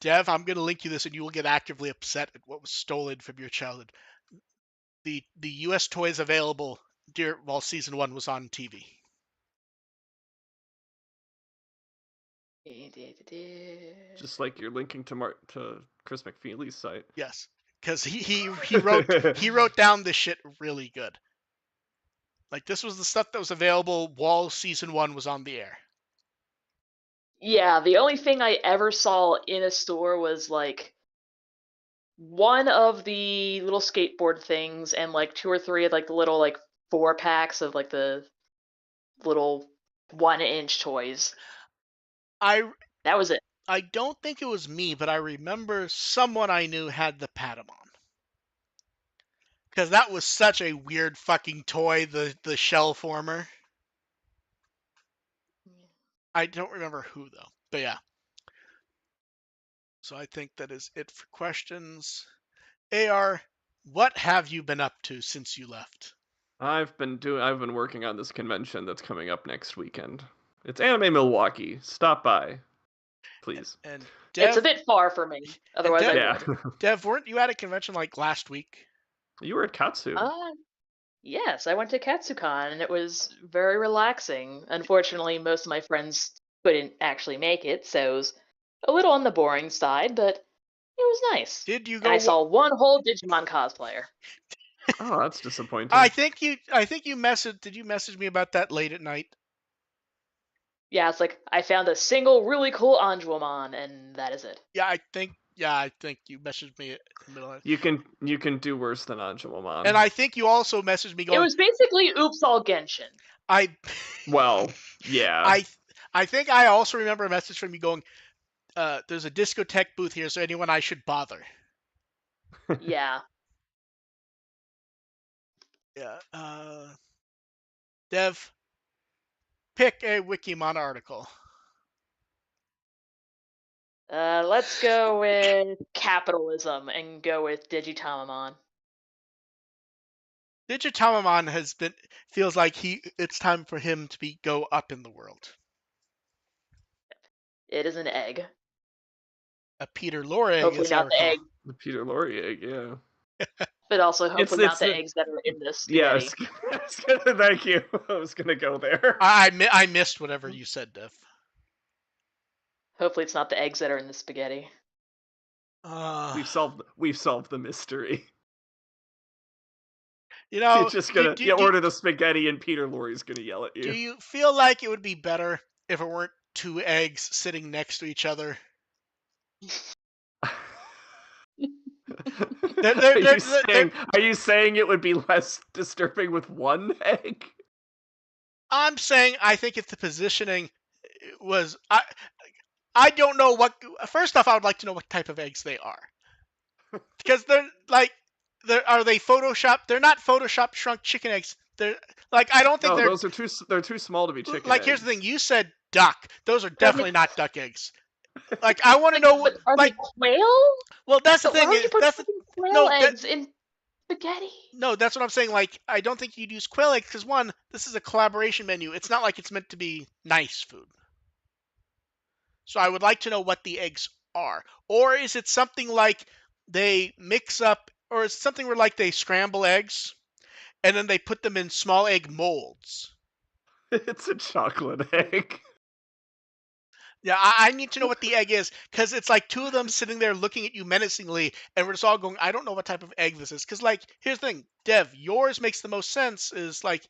Dev, I'm gonna link you this, and you will get actively upset at what was stolen from your childhood. The U.S. toys available while season 1 was on TV. Just like you're linking to Chris McFeely's site. Yes, because he wrote down this shit really good. Like, this was the stuff that was available while season 1 was on the air. Yeah, the only thing I ever saw in a store was like one of the little skateboard things and like 2 or 3 of like the little like 4 packs of like the little 1-inch toys. I That was it. don't think it was me, but I remember someone I knew had the Patamon. Because that was such a weird fucking toy, the shell former. I don't remember who, though. But yeah. So I think that is it for questions. AR, what have you been up to since you left? I've been working on this convention that's coming up next weekend. It's Anime Milwaukee. Stop by, please. And It's a Dev, bit far for me. Otherwise, I Yeah. would. Dev, weren't you at a convention like last week? You were at Katsu. Yes, I went to Katsucon and it was very relaxing. Unfortunately, most of my friends couldn't actually make it, so it was a little on the boring side, but it was nice. Did you And I go? saw one whole Digimon cosplayer. Oh, that's disappointing. I think you messaged. Did you message me about that late at night? Yeah, it's like I found a single really cool Anjuamon, and that is it. Yeah, I think you messaged me in the middle of it. You can do worse than Anjumamon. And I think you also messaged me It going, was basically Oops All Genshin. Well, yeah. I think I also remember a message from you going, there's a discotheque booth here, so anyone I should bother. Yeah. Yeah. Dev, pick a Wikimon article. Let's go with capitalism and go with Digitamamon. Digitamamon feels like it's time for him to go up in the world. It is an egg. A Peter Lorre, Hopefully as I not the recall. egg, The Peter Lorre egg, yeah. but also hopefully not the the- eggs that are in this Yeah, spaghetti. thank you. I was gonna go there. I missed whatever you said, Dev. Hopefully it's not the eggs that are in the spaghetti. We've solved the mystery. You know, You're just gonna order the spaghetti and Peter Lorre's gonna yell at you. Do you feel like it would be better if it weren't 2 eggs sitting next to each other? Are you saying it would be less disturbing with one egg? I'm saying I think if the positioning was I don't know what. First off, I would like to know what type of eggs they are, because are they Photoshop? They're not Photoshop shrunk chicken eggs. They're like, I don't think those are too small to be chicken like eggs. Here's the thing: you said duck. Those are definitely not duck eggs. Like, I want to know what. Are they quail? Well, that's the thing. Why would you put quail eggs in spaghetti? No, that's what I'm saying. Like, I don't think you'd use quail eggs because, one, this is a collaboration menu. It's not like it's meant to be nice food. So I would like to know what the eggs are. Or is it something like they mix up, or is it something where like they scramble eggs and then they put them in small egg molds? It's a chocolate egg. Yeah, I need to know what the egg is, because it's like 2 of them sitting there looking at you menacingly, and we're just all going, I don't know what type of egg this is. Because, like, here's the thing, Dev, yours makes the most sense, is like,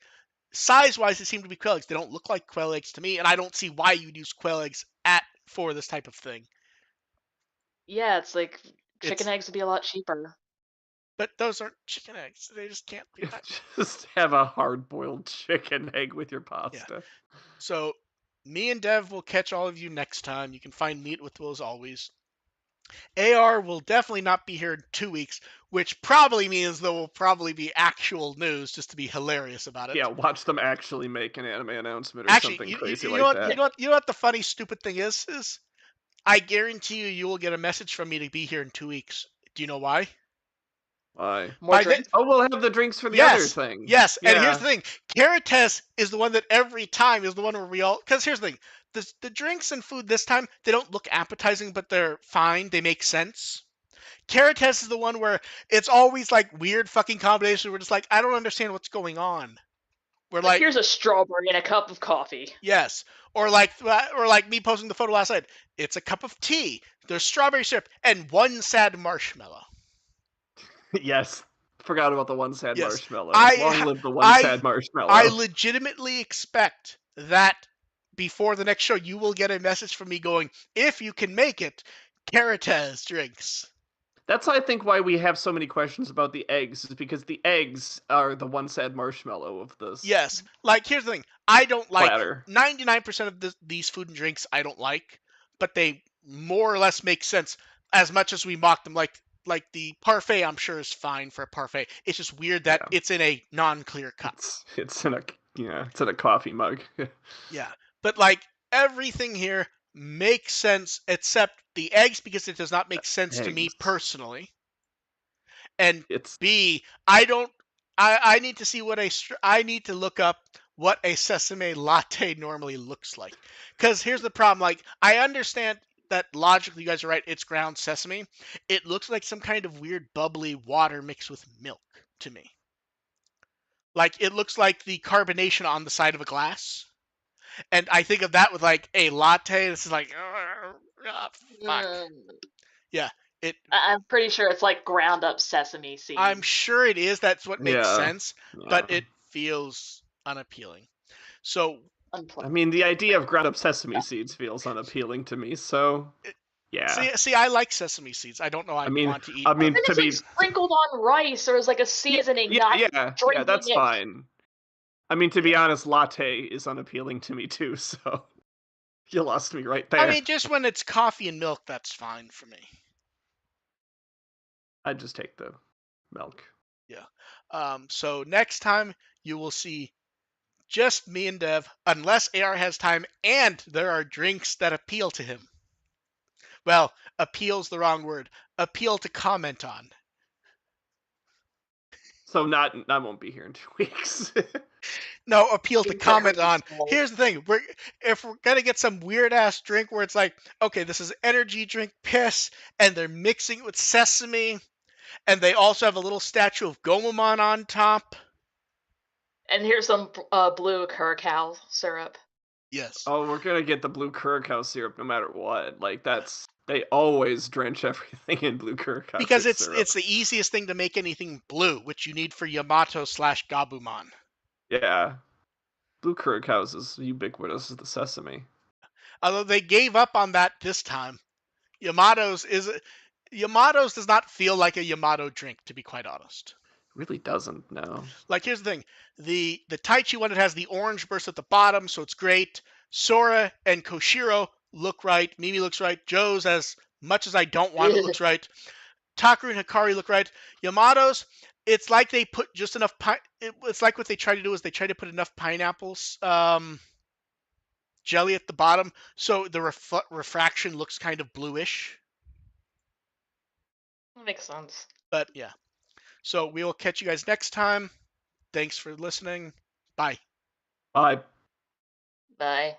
size-wise, they seem to be quail eggs. They don't look like quail eggs to me, and I don't see why you'd use quail eggs for this type of thing. Yeah, it's like chicken eggs would be a lot cheaper. But those aren't chicken eggs. They just can't be that. Just have a hard-boiled chicken egg with your pasta. Yeah. So, me and Dev will catch all of you next time. You can find me at With Will as always. AR will definitely not be here in 2 weeks, which probably means there will probably be actual news just to be hilarious about it. Yeah, watch them actually make an anime announcement or something crazy like that. You know what the funny, stupid thing is? I guarantee you will get a message from me to be here in 2 weeks. Do you know why? Why? More drinks? We'll have the drinks for the other thing. Yes, yeah. And here's the thing. Carates is the one that every time is the one where we all... Because here's the thing. The drinks and food this time, they don't look appetizing, but they're fine. They make sense. Carates is the one where it's always like weird fucking combinations. We're just like, I don't understand what's going on. We're like, here's a strawberry and a cup of coffee. Yes. Or like me posting the photo last night. It's a cup of tea. There's strawberry syrup and one sad marshmallow. Yes. Forgot about the one sad Yes, marshmallow. Long I live the one I sad marshmallow. I legitimately expect that before the next show, you will get a message from me going, if you can make it, Caritas drinks. That's, I think, why we have so many questions about the eggs, is because the eggs are the one sad marshmallow of this Yes, like here's the thing: I don't like platter. 99% of these food and drinks. I don't like, but they more or less make sense as much as we mock them. Like the parfait, I'm sure is fine for a parfait. It's just weird that Yeah. it's in a non-clear cup. It's in a it's in a coffee mug. Yeah, but like everything here makes sense except the eggs because it does not make sense to me Eggs. personally. And It's B, I don't. I need to see what I need to look up what a sesame latte normally looks like. Because here's the problem: like I understand that logically, you guys are right. It's ground sesame. It looks like some kind of weird bubbly water mixed with milk to me. Like it looks like the carbonation on the side of a glass. And I think of that with like a latte. This is like, fuck. Yeah, it. I'm pretty sure it's like ground up sesame I'm seeds. sure it is. That's what makes yeah. sense, Yeah. but it feels unappealing. So, I Unpleasant. mean, the idea of ground up sesame seeds feels unappealing to me, so it, yeah. see, I like sesame seeds. I don't know. I I'd mean, want to eat I them. mean Then to it's like be sprinkled on rice or as like a seasoning, not yeah, drinking that's it. fine. I mean, to be Yeah. honest, latte is unappealing to me too, so you lost me right I there. mean, just when it's coffee and milk, that's fine for me. I'd just take the milk. Yeah. So next time you will see just me and Dev, unless AR has time and there are drinks that appeal to him. Well, appeal's the wrong word. Appeal to comment on. So I won't be here in 2 weeks. No, appeal to comment Very on. small. Here's the thing: if we're gonna get some weird ass drink where it's like, okay, this is energy drink piss, and they're mixing it with sesame, and they also have a little statue of Gomamon on top. And here's some blue curacao syrup. Yes, Oh, we're gonna get the blue curacao syrup no matter what. Like they always drench everything in blue curacao because syrup. it's the easiest thing to make anything blue, which you need for Yamato/Gabumon. Yeah, blue curacao is as ubiquitous as the sesame. Although they gave up on that this time. Yamato's does not feel like a Yamato drink, to be quite honest. Really doesn't, no. Like here's the thing: the Taichi one, it has the orange burst at the bottom, so it's great. Sora and Koshiro look right. Mimi looks right. Joe's, as much as I don't want it, looks right. Takaru and Hikari look right. Yamato's, it's like they put just enough it's like what they try to do is they try to put enough pineapples jelly at the bottom, so the refraction looks kind of bluish. That makes sense. But yeah, so we will catch you guys next time. Thanks for listening. Bye. I Bye.